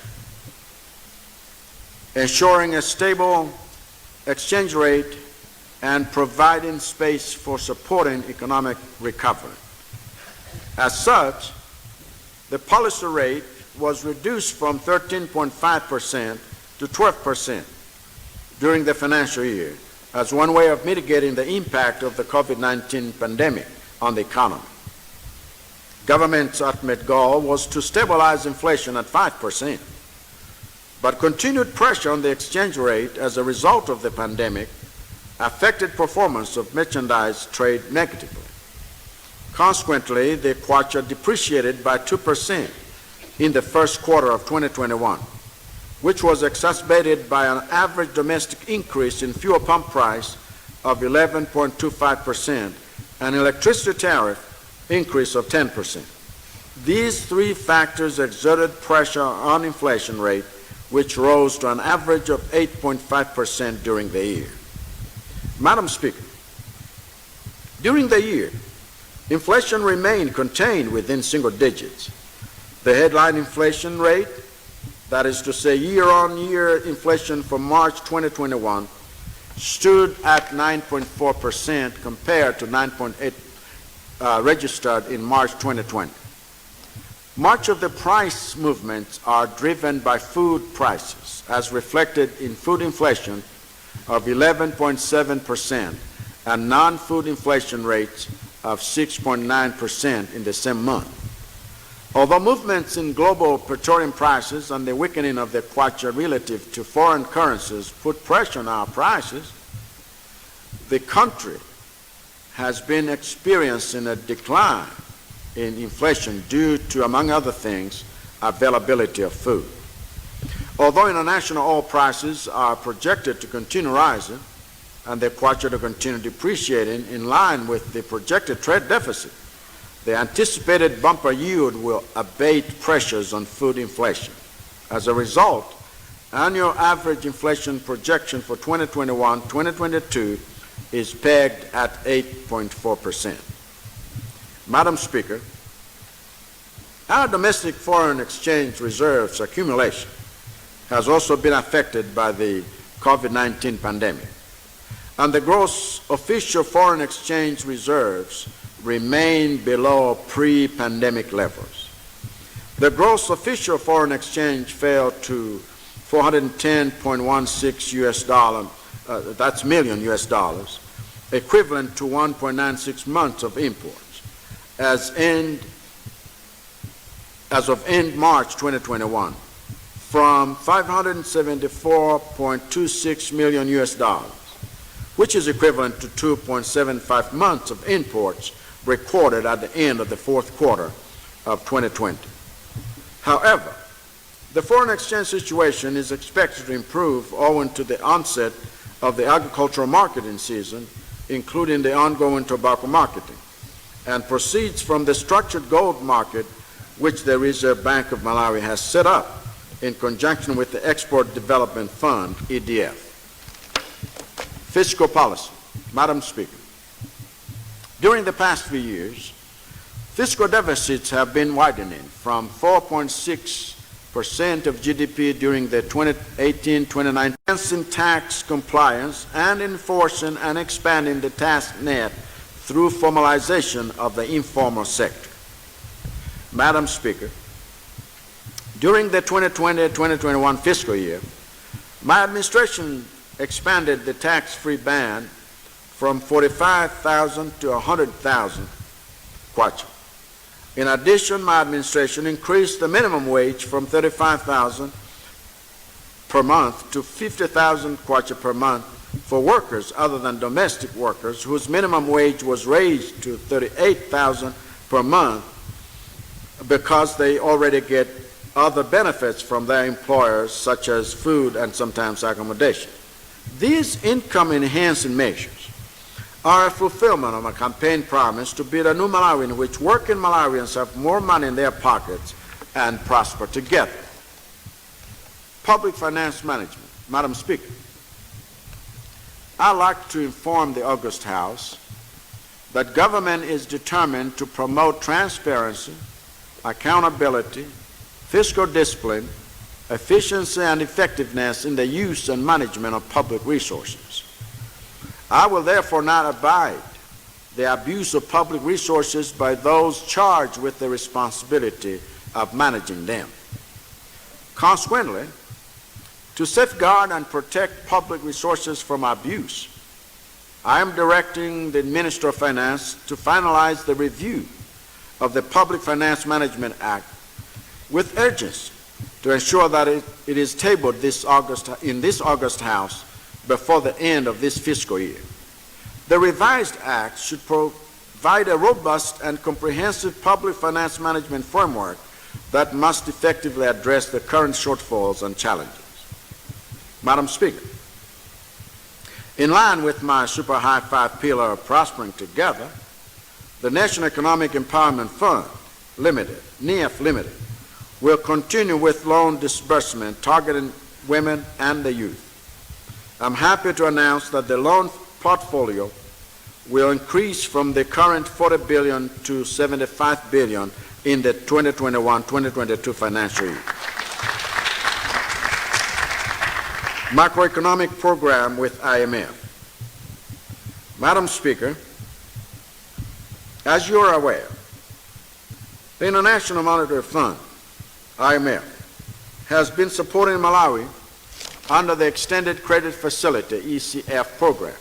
ensuring a stable exchange rate, and providing space for supporting economic recovery. As such, the policy rate was reduced from 13.5% to 12% during the financial year as one way of mitigating the impact of the COVID-19 pandemic on the economy. Government's ultimate goal was to stabilize inflation at 5%, but continued pressure on the exchange rate as a result of the pandemic affected performance of merchandise trade negatively. Consequently, the kwacha depreciated by 2% in the first quarter of 2021, which was exacerbated by an average domestic increase in fuel pump price of 11.25% and electricity tariff increase of 10%. These three factors exerted pressure on inflation rate, which rose to an average of 8.5% during the year. Madam Speaker, during the year, inflation remained contained within single digits. The headline inflation rate, that is to say year-on-year inflation for March 2021, stood at 9.4% compared to 9.8% registered in March 2020. Much of the price movements are driven by food prices, as reflected in food inflation of 11.7% and non-food inflation rates of 6.9% in the same month. Although movements in global petroleum prices and the weakening of the kwacha relative to foreign currencies put pressure on our prices, the country has been experiencing a decline in inflation due to, among other things, availability of food. Although international oil prices are projected to continue rising and the kwacha to continue depreciating in line with the projected trade deficit, the anticipated bumper yield will abate pressures on food inflation. As a result, annual average inflation projection for 2021-2022 is pegged at 8.4%. Madam Speaker, our domestic foreign exchange reserves accumulation has also been affected by the COVID-19 pandemic, and the gross official foreign exchange reserves remain below pre-pandemic levels. The gross official foreign exchange fell to $410.16 million US dollars, equivalent to 1.96 months of imports, as of end March 2021, from $574.26 million US dollars, which is equivalent to 2.75 months of imports recorded at the end of the fourth quarter of 2020. However, the foreign exchange situation is expected to improve owing to the onset of the agricultural marketing season, including the ongoing tobacco marketing, and proceeds from the structured gold market which the Reserve Bank of Malawi has set up in conjunction with the Export Development Fund, EDF. Fiscal policy. Madam Speaker, during the past few years, fiscal deficits have been widening from 4.6% of GDP during the 2018-2019, enhancing tax compliance and enforcing and expanding the tax net through formalization of the informal sector. Madam Speaker, during the 2020-2021 fiscal year, my administration expanded the tax-free band from 45,000 to 100,000 kwacha. In addition, my administration increased the minimum wage from 35,000 per month to 50,000 kwacha per month for workers other than domestic workers, whose minimum wage was raised to 38,000 per month because they already get other benefits from their employers, such as food and sometimes accommodation. These income-enhancing measures are a fulfillment of a campaign promise to build a new Malawi in which working Malawians have more money in their pockets and prosper together. Public finance management. Madam Speaker, I'd like to inform the August House that government is determined to promote transparency, accountability, fiscal discipline, efficiency, and effectiveness in the use and management of public resources. I will therefore not abide the abuse of public resources by those charged with the responsibility of managing them. Consequently, to safeguard and protect public resources from abuse, I am directing the Minister of Finance to finalize the review of the Public Finance Management Act with urgency to ensure that it is tabled in this August House before the end of this fiscal year. The revised Act should provide a robust and comprehensive public finance management framework that must effectively address the current shortfalls and challenges. Madam Speaker, in line with my super high five pillar of prospering together, the National Economic Empowerment Fund Limited, NEF Limited, will continue with loan disbursement targeting women and the youth. I'm happy to announce that the loan portfolio will increase from the current 40 billion to 75 billion in the 2021-2022 financial year. Macroeconomic program with IMF. Madam Speaker, as you are aware, the International Monetary Fund, IMF, has been supporting Malawi under the Extended Credit Facility, ECF program.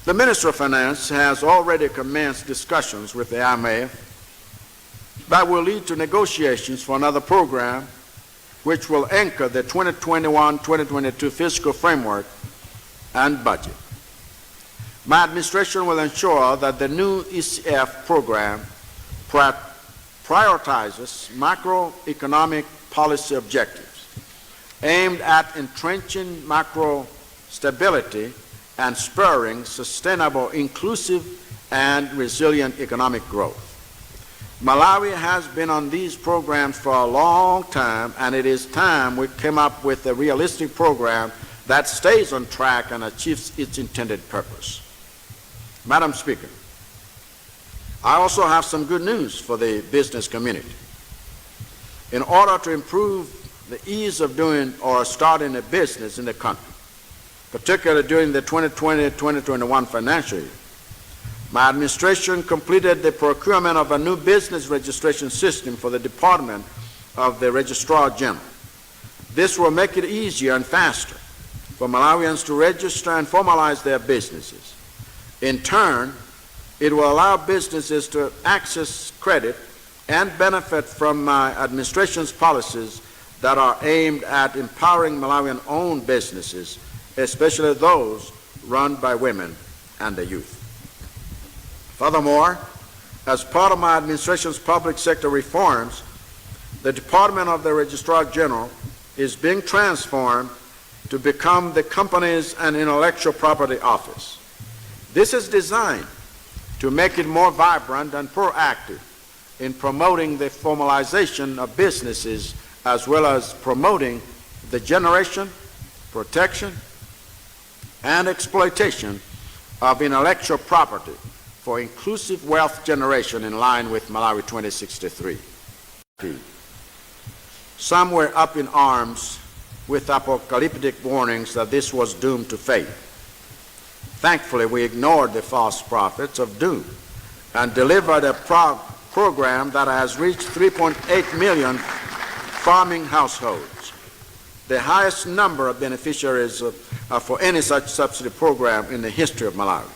The Minister of Finance has already commenced discussions with the IMF that will lead to negotiations for another program which will anchor the 2021-2022 fiscal framework and budget. My administration will ensure that the new ECF program prioritizes macroeconomic policy objectives aimed at entrenching macro stability and spurring sustainable, inclusive, and resilient economic growth. Malawi has been on these programs for a long time, and it is time we came up with a realistic program that stays on track and achieves its intended purpose. Madam Speaker, I also have some good news for the business community. In order to improve the ease of doing or starting a business in the country, particularly during the 2020-2021 financial year, my administration completed the procurement of a new business registration system for the Department of the Registrar General. This will make it easier and faster for Malawians to register and formalize their businesses. In turn, it will allow businesses to access credit and benefit from my administration's policies that are aimed at empowering Malawian-owned businesses, especially those run by women and the youth. Furthermore, as part of my administration's public sector reforms, the Department of the Registrar General is being transformed to become the Companies and Intellectual Property Office. This is designed to make it more vibrant and proactive in promoting the formalization of businesses as well as promoting the generation, protection, and exploitation of intellectual property for inclusive wealth generation in line with Malawi 2063. Some were up in arms with apocalyptic warnings that this was doomed to fail. Thankfully, we ignored the false prophets of doom and delivered a program that has reached 3.8 million farming households, the highest number of beneficiaries for any such subsidy program in the history of Malawi.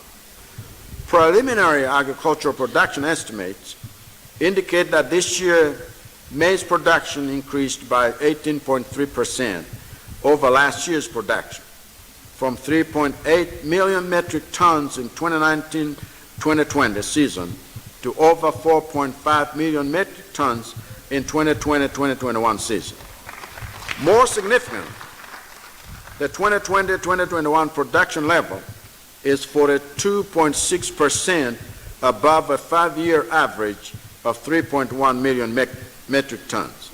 Preliminary agricultural production estimates indicate that this year maize production increased by 18.3% over last year's production, from 3.8 million metric tons in 2019-2020 season to over 4.5 million metric tons in 2020-2021 season. More significantly, the 2020-2021 production level is 42.6% above a 5-year average of 3.1 million metric tons.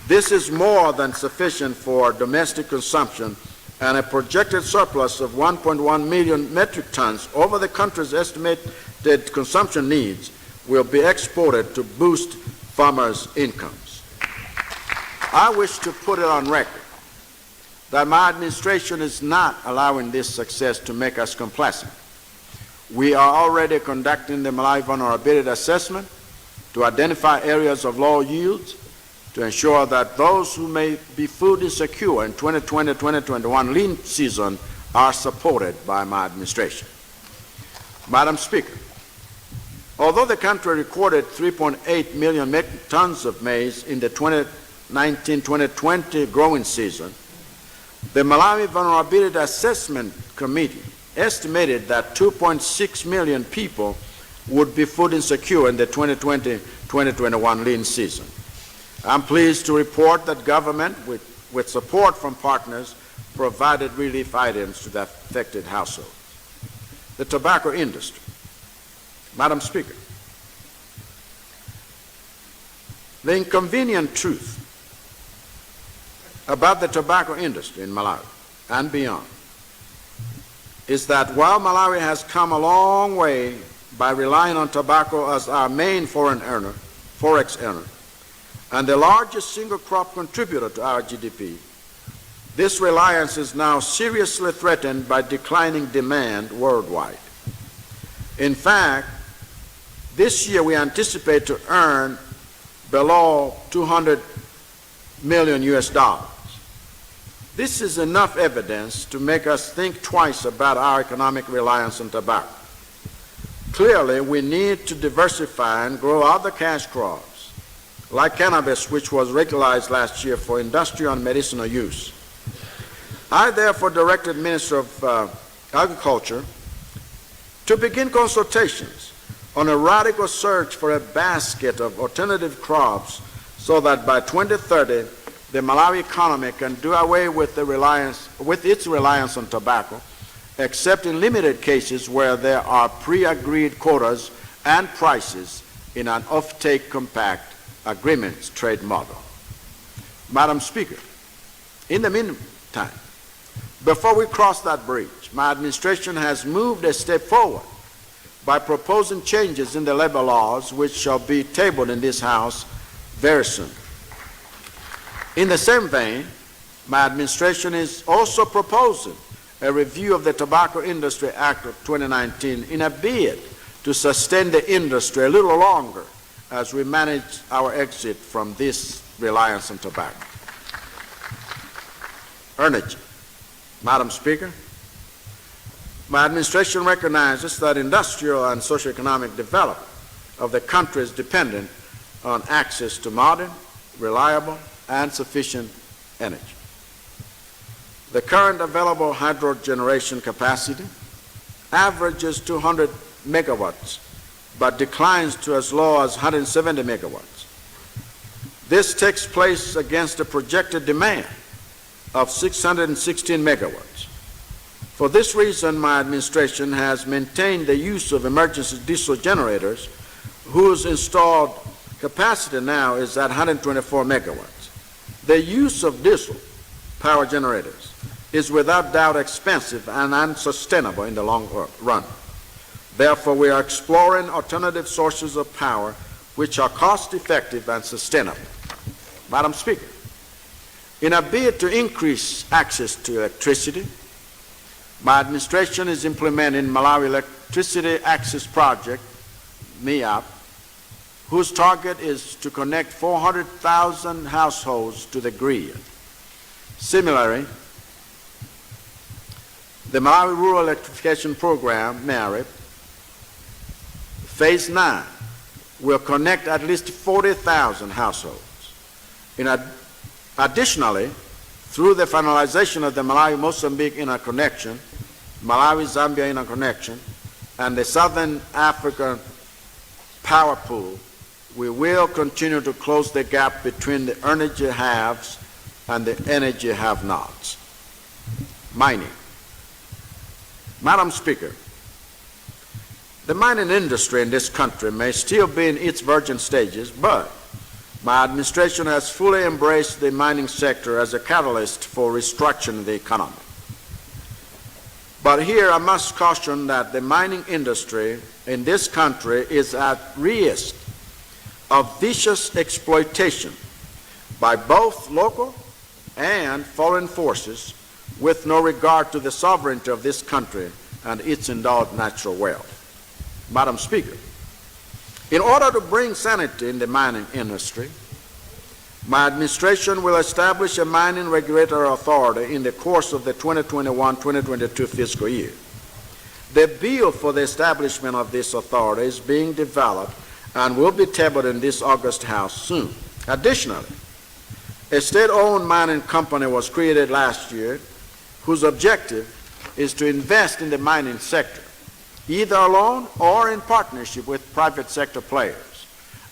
This is more than sufficient for domestic consumption and a projected surplus of 1.1 million metric tons over the country's estimated consumption needs will be exported to boost farmers' incomes. I wish to put it on record that my administration is not allowing this success to make us complacent. We are already conducting the Malawi Vulnerability Assessment to identify areas of low yields, to ensure that those who may be food insecure in 2020-2021 lean season are supported by my administration. Madam Speaker, although the country recorded 3.8 million metric tons of maize in the 2019-2020 growing season, the Malawi Vulnerability Assessment Committee estimated that 2.6 million people would be food insecure in the 2020-2021 lean season. I'm pleased to report that government, with support from partners, provided relief items to the affected households. The tobacco industry. Madam Speaker, the inconvenient truth about the tobacco industry in Malawi and beyond is that while Malawi has come a long way by relying on tobacco as our main forex earner, and the largest single crop contributor to our GDP, this reliance is now seriously threatened by declining demand worldwide. In fact, this year we anticipate to earn below 200 million US dollars. This is enough evidence to make us think twice about our economic reliance on tobacco. Clearly, we need to diversify and grow other cash crops, like cannabis, which was legalized last year for industrial and medicinal use. I therefore directed Minister of Agriculture to begin consultations on a radical search for a basket of alternative crops so that by 2030, the Malawi economy can do away with its reliance on tobacco, except in limited cases where there are pre-agreed quotas and prices in an off-take compact agreements trade model. Madam Speaker, in the meantime, before we cross that bridge, my administration has moved a step forward by proposing changes in the labor laws which shall be tabled in this House very soon. In the same vein, my administration is also proposing a review of the Tobacco Industry Act of 2019 in a bid to sustain the industry a little longer as we manage our exit from this reliance on tobacco. Energy. Madam Speaker, my administration recognizes that industrial and socioeconomic development of the country is dependent on access to modern, reliable, and sufficient energy. The current available hydro generation capacity averages 200 megawatts, but declines to as low as 170 megawatts. This takes place against a projected demand of 616 megawatts. For this reason, my administration has maintained the use of emergency diesel generators, whose installed capacity now is at 124 megawatts. The use of diesel power generators is without doubt expensive and unsustainable in the long run. Therefore, we are exploring alternative sources of power which are cost-effective and sustainable. Madam Speaker, in a bid to increase access to electricity, my administration is implementing Malawi Electricity Access Project, MEAP, whose target is to connect 400,000 households to the grid. Similarly, the Malawi Rural Electrification Program, MARIP, Phase 9, will connect at least 40,000 households. Additionally, through the finalization of the Malawi-Mozambique interconnection, Malawi-Zambia interconnection, and the Southern African power pool, we will continue to close the gap between the energy haves and the energy have-nots. Mining. Madam Speaker, the mining industry in this country may still be in its virgin stages, but my administration has fully embraced the mining sector as a catalyst for restructuring the economy. But here I must caution that the mining industry in this country is at risk of vicious exploitation by both local and foreign forces with no regard to the sovereignty of this country and its endowed natural wealth. Madam Speaker, in order to bring sanity in the mining industry, my administration will establish a mining regulatory authority in the course of the 2021-2022 fiscal year. The bill for the establishment of this authority is being developed and will be tabled in this August House soon. Additionally, a state-owned mining company was created last year whose objective is to invest in the mining sector, either alone or in partnership with private sector players,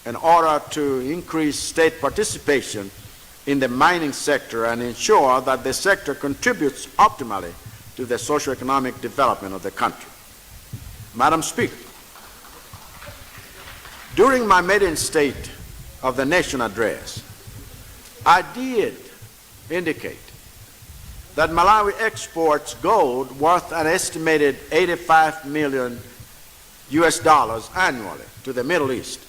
in order to increase state participation in the mining sector and ensure that the sector contributes optimally to the socioeconomic development of the country. Madam Speaker, during my maiden State of the Nation address, I did indicate that Malawi exports gold worth an estimated $85 million annually to the Middle East,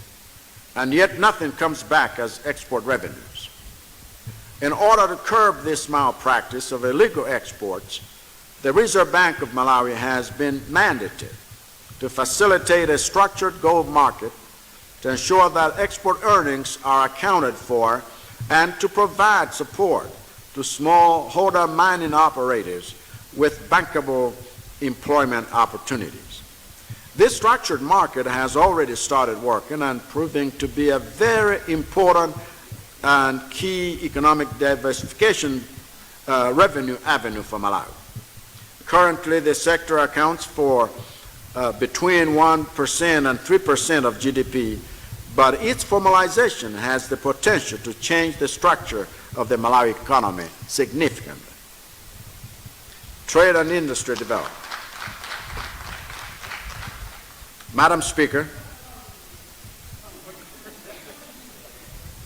and yet nothing comes back as export revenues. In order to curb this malpractice of illegal exports, the Reserve Bank of Malawi has been mandated to facilitate a structured gold market to ensure that export earnings are accounted for and to provide support to smallholder mining operators with bankable employment opportunities. This structured market has already started working and proving to be a very important and key economic diversification revenue avenue for Malawi. Currently, the sector accounts for between 1% and 3% of GDP, but its formalization has the potential to change the structure of the Malawi economy significantly. Trade and industry development. Madam Speaker,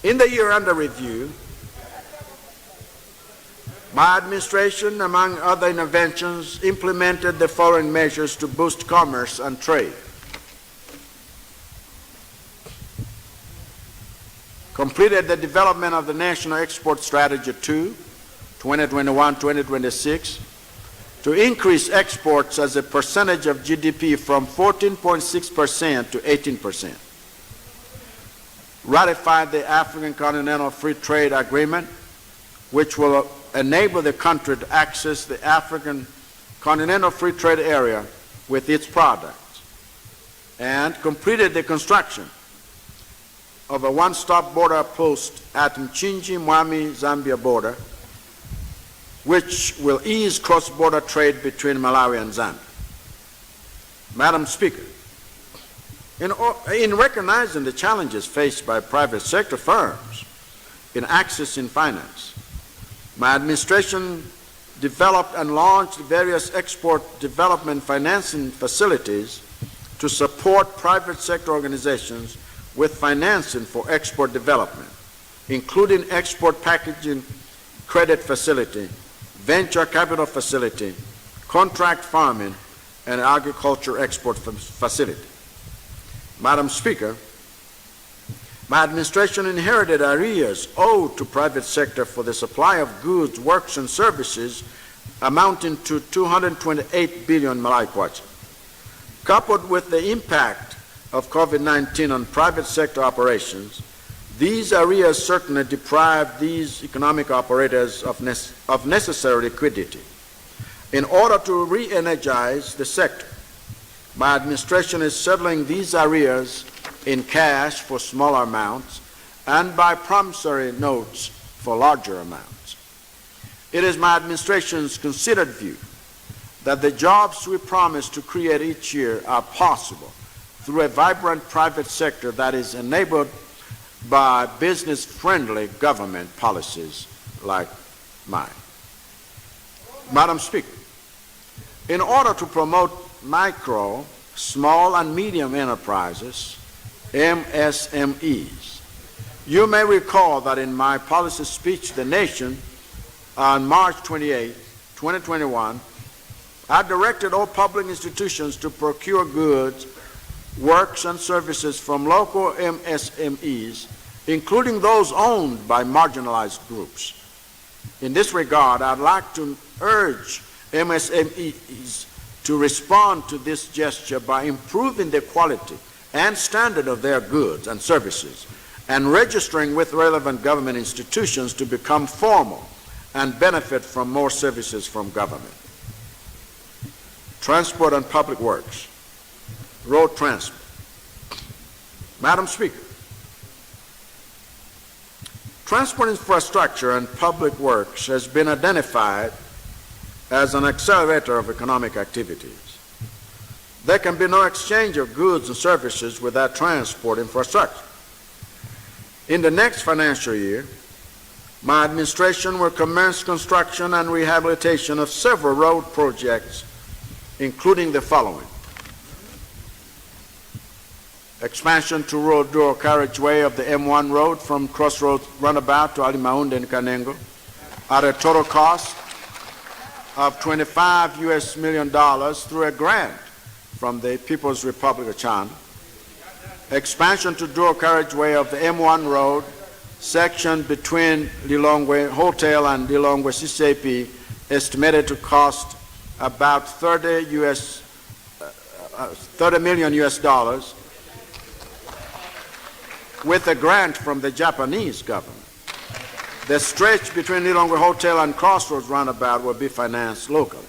in the year under review, my administration, among other interventions, implemented the following measures to boost commerce and trade. Completed the development of the National Export Strategy 2, 2021-2026, to increase exports as a percentage of GDP from 14.6% to 18%. Ratified the African Continental Free Trade Agreement, which will enable the country to access the African Continental Free Trade Area with its products, and completed the construction of a one-stop border post at Mchinji-Mwami-Zambia border, which will ease cross-border trade between Malawi and Zambia. Madam Speaker, in recognizing the challenges faced by private sector firms in accessing finance, my administration developed and launched various export development financing facilities to support private sector organizations with financing for export development, including export packaging credit facility, venture capital facility, contract farming, and agriculture export facility. Madam Speaker, my administration inherited arrears owed to private sector for the supply of goods, works, and services amounting to 228 billion Malawi kwacha. Coupled with the impact of COVID-19 on private sector operations, these arrears certainly deprive these economic operators of necessary liquidity. In order to re-energize the sector, my administration is settling these arrears in cash for smaller amounts and by promissory notes for larger amounts. It is my administration's considered view that the jobs we promise to create each year are possible through a vibrant private sector that is enabled by business-friendly government policies like mine. Madam Speaker, in order to promote micro, small, and medium enterprises, MSMEs, you may recall that in my policy speech to the nation on March 28, 2021, I directed all public institutions to procure goods, works, and services from local MSMEs, including those owned by marginalized groups. In this regard, I'd like to urge MSMEs to respond to this gesture by improving the quality and standard of their goods and services, and registering with relevant government institutions to become formal and benefit from more services from government. Transport and public works, road transport. Madam Speaker, transport infrastructure and public works has been identified as an accelerator of economic activities. There can be no exchange of goods and services without transport infrastructure. In the next financial year, my administration will commence construction and rehabilitation of several road projects, including the following: expansion to road dual carriageway of the M1 road from Crossroads Runabout to Alimaunde and Kanengo at a total cost of $25 million through a grant from the People's Republic of China. Expansion to dual carriageway of the M1 road section between Lilongwe Hotel and Lilongwe CCP, estimated to cost about $30 million US dollars, with a grant from the Japanese government. The stretch between Lilongwe Hotel and Crossroads Roundabout will be financed locally.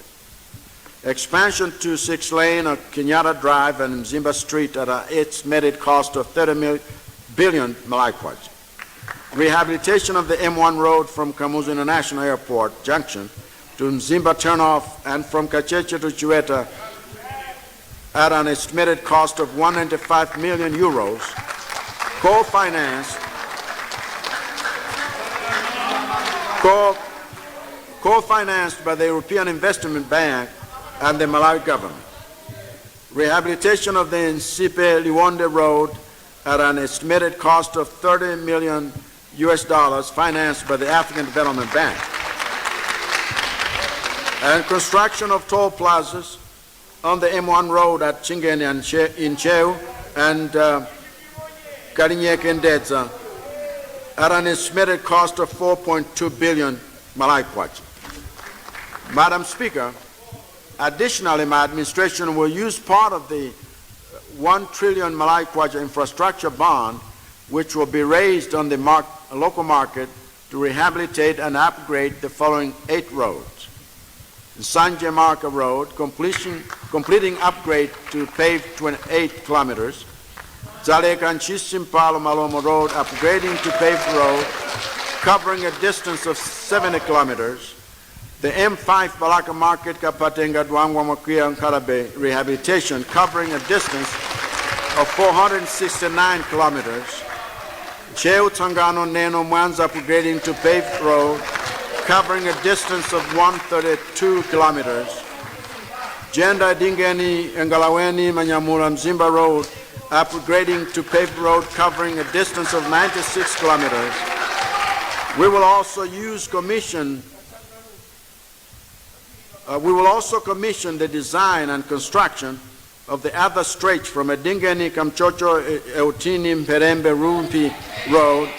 Expansion to 6-lane of Kenyatta Drive and Mzimba Street at an estimated cost of 30 billion Malawi. Rehabilitation of the M1 road from Kamuzu International Airport Junction to Mzimba turnoff and from Kacheche to Chiweta at an estimated cost of 195 million euros, co-financed by the European Investment Bank and the Malawi government. Rehabilitation of the Nsipe Liwonde Road at an estimated cost of 30 million US dollars, financed by the African Development Bank. And construction of toll plazas on the M1 road at Chingeni and Incheu and Karinyeke and Dedza at an estimated cost of 4.2 billion Malawi kwacha. Madam Speaker, additionally, my administration will use part of the 1 trillion Malawi kwacha infrastructure bond, which will be raised on the local market, to rehabilitate and upgrade the following 8 roads. The Sanje Marka Road, completing upgrade to paved 28 kilometers. Zodiak and Chisimpalo Malomo Road, upgrading to paved road, covering a distance of 70 kilometers. The M5 Balaka Market, Kapatenga, Dwangwa, Makia, and Karabe, rehabilitation, covering a distance of 469 kilometers. Cheu Tangano Neno Mwanza, upgrading to paved road, covering a distance of 132 kilometers. Jenda Dingeni, Ngalaweni, Manyamura, Mzimba Road, upgrading to paved road, covering a distance of 96 kilometers. We will also commission the design and construction of the other stretch from Edingeni, Kamchocho, Eutini, Mperembe, Rumpi Road,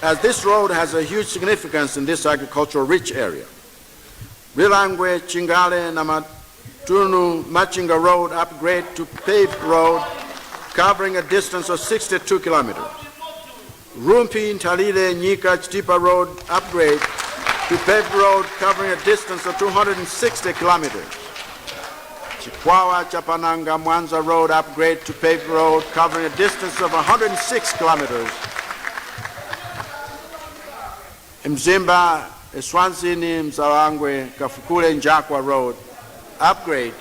as this road has a huge significance in this agricultural rich area. Rilangwe, Chingale, Namatunu, Machinga Road, upgrade to paved road, covering a distance of 62 kilometers. Rumpi, Talile, Nyika, Chitipa Road, upgrade to paved road, covering a distance of 260 kilometers. Chikwawa, Chapananga, Mwanza Road, upgrade to paved road, covering a distance of 106 kilometers. Mzimba, Eswanzini, Mzalangwe, Kafukule, Njakwa Road, upgrade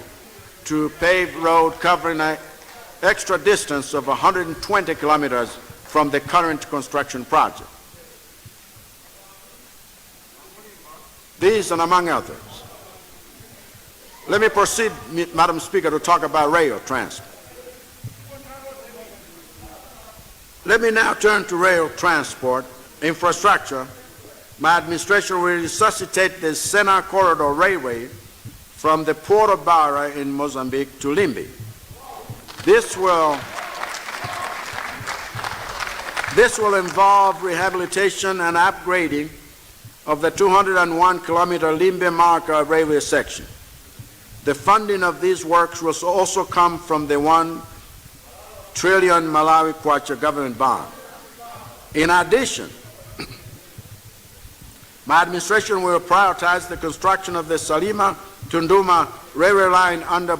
to paved road, covering an extra distance of 120 kilometers from the current construction project. These and among others. Let me proceed, Madam Speaker, to talk about rail transport. Let me now turn to rail transport infrastructure. My administration will resuscitate the Sena Corridor Railway from the port of Barra in Mozambique to Limbe. This will involve rehabilitation and upgrading of the 201-kilometer Limbe-Marca railway section. The funding of these works will also come from the 1 trillion Malawi Kwacha government bond. In addition, my administration will prioritize the construction of the Salima-Tunduma railway line under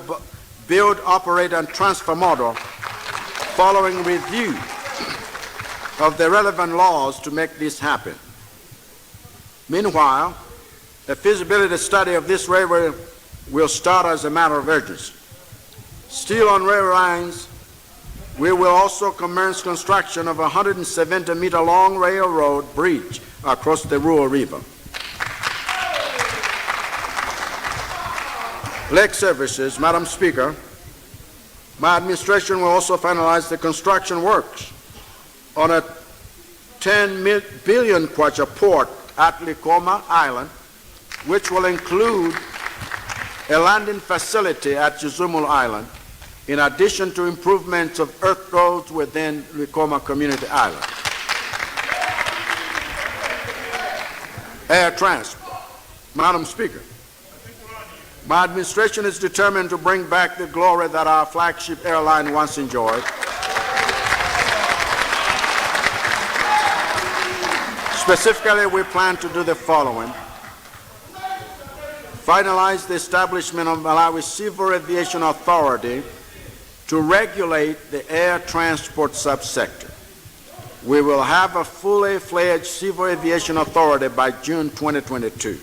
build, operate, and transfer model following review of the relevant laws to make this happen. Meanwhile, the feasibility study of this railway will start as a matter of urgency. Still on railway lines, we will also commence construction of a 170-meter long railroad bridge across the Ruhr River. Lake services, Madam Speaker, my administration will also finalize the construction works on a 10 billion kwacha port at Likoma Island, which will include a landing facility at Chizumul Island, in addition to improvements of earth roads within Likoma Community Island. Air transport. Madam Speaker, my administration is determined to bring back the glory that our flagship airline once enjoyed. Specifically, we plan to do the following: finalize the establishment of Malawi Civil Aviation Authority to regulate the air transport subsector. We will have a fully fledged Civil Aviation Authority by June 2022.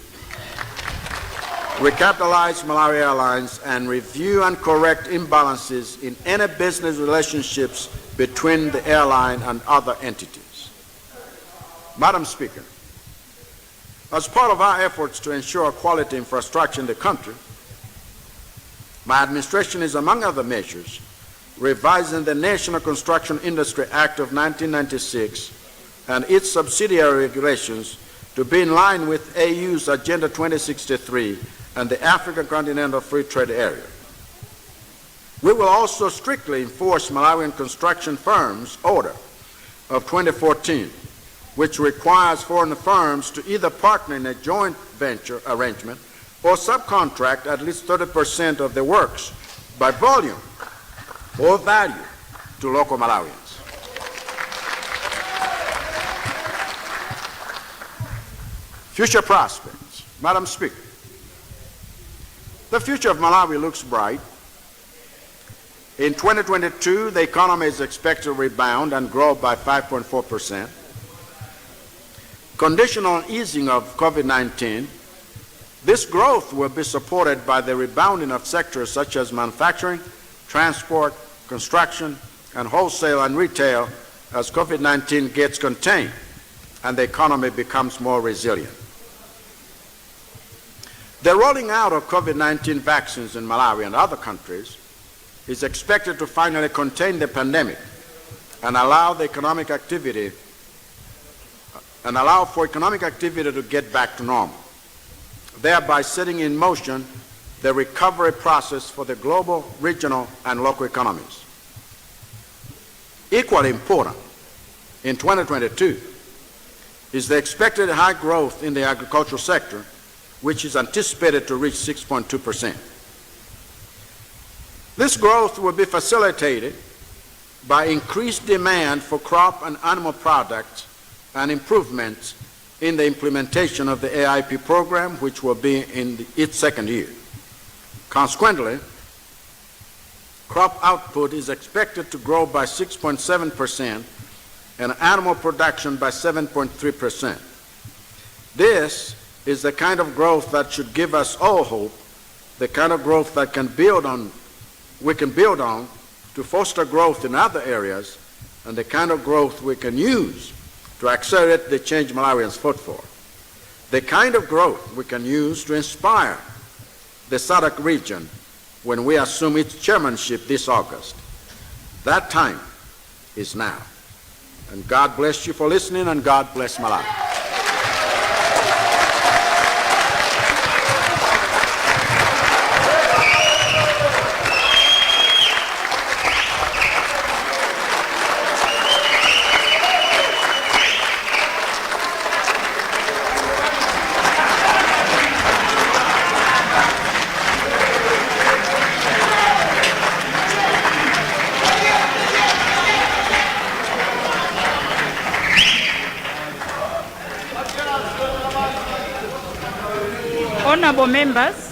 Recapitalize Malawi Airlines and review and correct imbalances in any business relationships between the airline and other entities. Madam Speaker, as part of our efforts to ensure quality infrastructure in the country, my administration is, among other measures, revising the National Construction Industry Act of 1996 and its subsidiary regulations to be in line with AU's Agenda 2063 and the African Continental Free Trade Area. We will also strictly enforce Malawian construction firms' order of 2014, which requires foreign firms to either partner in a joint venture arrangement or subcontract at least 30% of their works by volume or value to local Malawians. Future prospects. Madam Speaker, the future of Malawi looks bright. In 2022, the economy is expected to rebound and grow by 5.4%. Conditional on easing of COVID-19, this growth will be supported by the rebounding of sectors such as manufacturing, transport, construction, and wholesale and retail as COVID-19 gets contained and the economy becomes more resilient. The rolling out of COVID-19 vaccines in Malawi and other countries is expected to finally contain the pandemic and allow for economic activity to get back to normal, thereby setting in motion the recovery process for the global, regional, and local economies. Equally important in 2022 is the expected high growth in the agricultural sector, which is anticipated to reach 6.2%. This growth will be facilitated by increased demand for crop and animal products and improvements in the implementation of the AIP program, which will be in its second year. Consequently, crop output is expected to grow by 6.7% and animal production by 7.3%. This is the kind of growth that should give us all hope, the kind of growth that we can build on to foster growth in other areas, and the kind of growth we can use to accelerate the change Malawians fought for. The kind of growth we can use to inspire the Zodiak region when we assume its chairmanship this August. That time is now. And God bless you for listening, and God bless Malawi. Honorable members,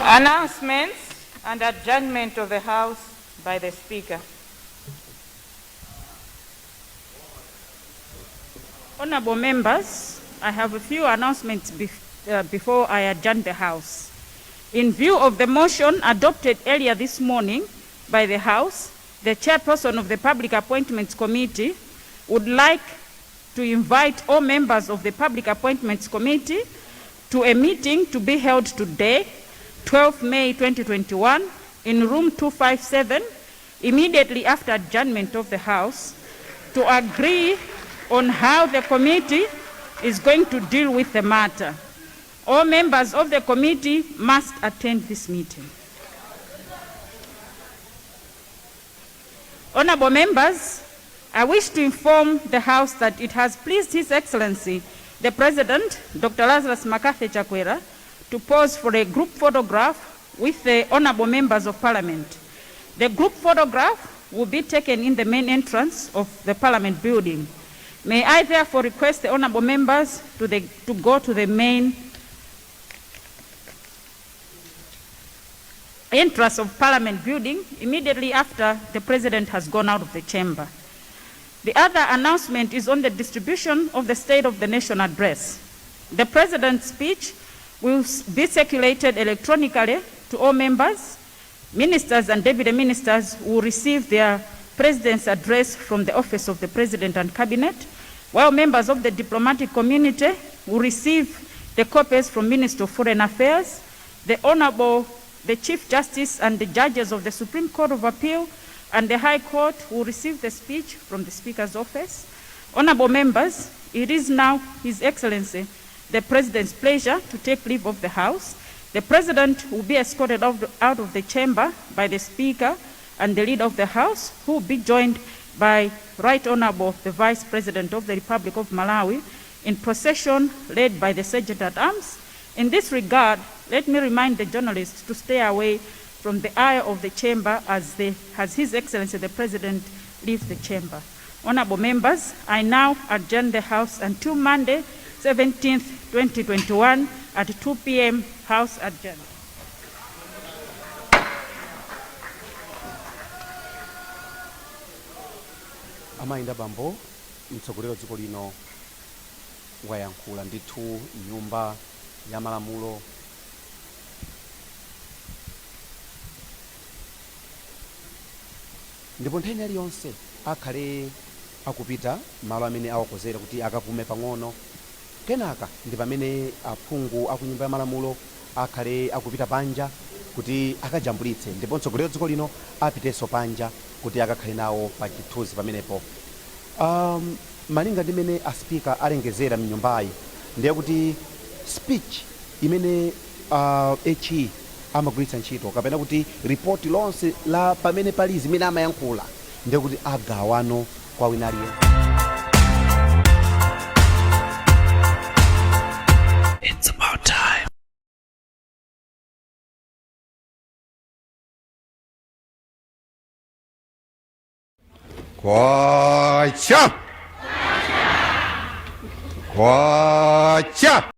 announcements and adjournment of the House by the Speaker. Honorable members, I have a few announcements before I adjourn the House. In view of the motion adopted earlier this morning by the House, the chairperson of the Public Appointments Committee would like to invite all members of the Public Appointments Committee to a meeting to be held today, 12 May 2021, in room 257, immediately after adjournment of the House, to agree on how the committee is going to deal with the matter. All members of the committee must attend this meeting. Honorable members, I wish to inform the House that it has pleased His Excellency, the President, Dr. Lazarus Chakwera, to pose for a group photograph with the honorable members of Parliament. The group photograph will be taken in the main entrance of the Parliament building. May I therefore request the honorable members to go to the main entrance of Parliament building immediately after the President has gone out of the chamber. The other announcement is on the distribution of the State of the Nation address. The President's speech will be circulated electronically to all members. Ministers and deputy ministers will receive their President's address from the Office of the President and Cabinet, while members of the diplomatic community will receive the copies from Minister of Foreign Affairs. The Chief Justice and the judges of the Supreme Court of Appeal and the High Court will receive the speech from the Speaker's office. Honorable members, it is now His Excellency, the President's pleasure to take leave of the House. The President will be escorted out of the chamber by the Speaker and the leader of the House, who will be joined by Right Honorable the Vice President of the Republic of Malawi in procession led by the Sergeant at Arms. In this regard, let me remind the journalists to stay away from the aisle of the chamber as His Excellency the President leaves the chamber. Honorable members, I now adjourn the House until Monday, 17th, 2021 at 2 p.m. House adjourned. Amainda Bambo, mtsogolero dziko lino wayankhula ndithu nyumba ya malamulo ndipo nthani aliyonse akhale akupita malo amene awakozera kuti akapume pang'ono. Kenaka ndi pamene aphungu aku nyumba ya malamulo akhale akupita panja kuti akajambulitse, ndipo mtsogolero dziko lino apitenso panja kuti akakhale nawo pa chithunzi pamenepo. Malinga ndi mene aspika alengezera mnyumbayi ndiye kuti speech imene HE amagwiritsa ntchito kapena kuti ripoti lonse la pamene pali zimene amayankhula ndiye kuti agawano kwa wina aliyense. It's about time. Kwagwanji! Kwagwanji!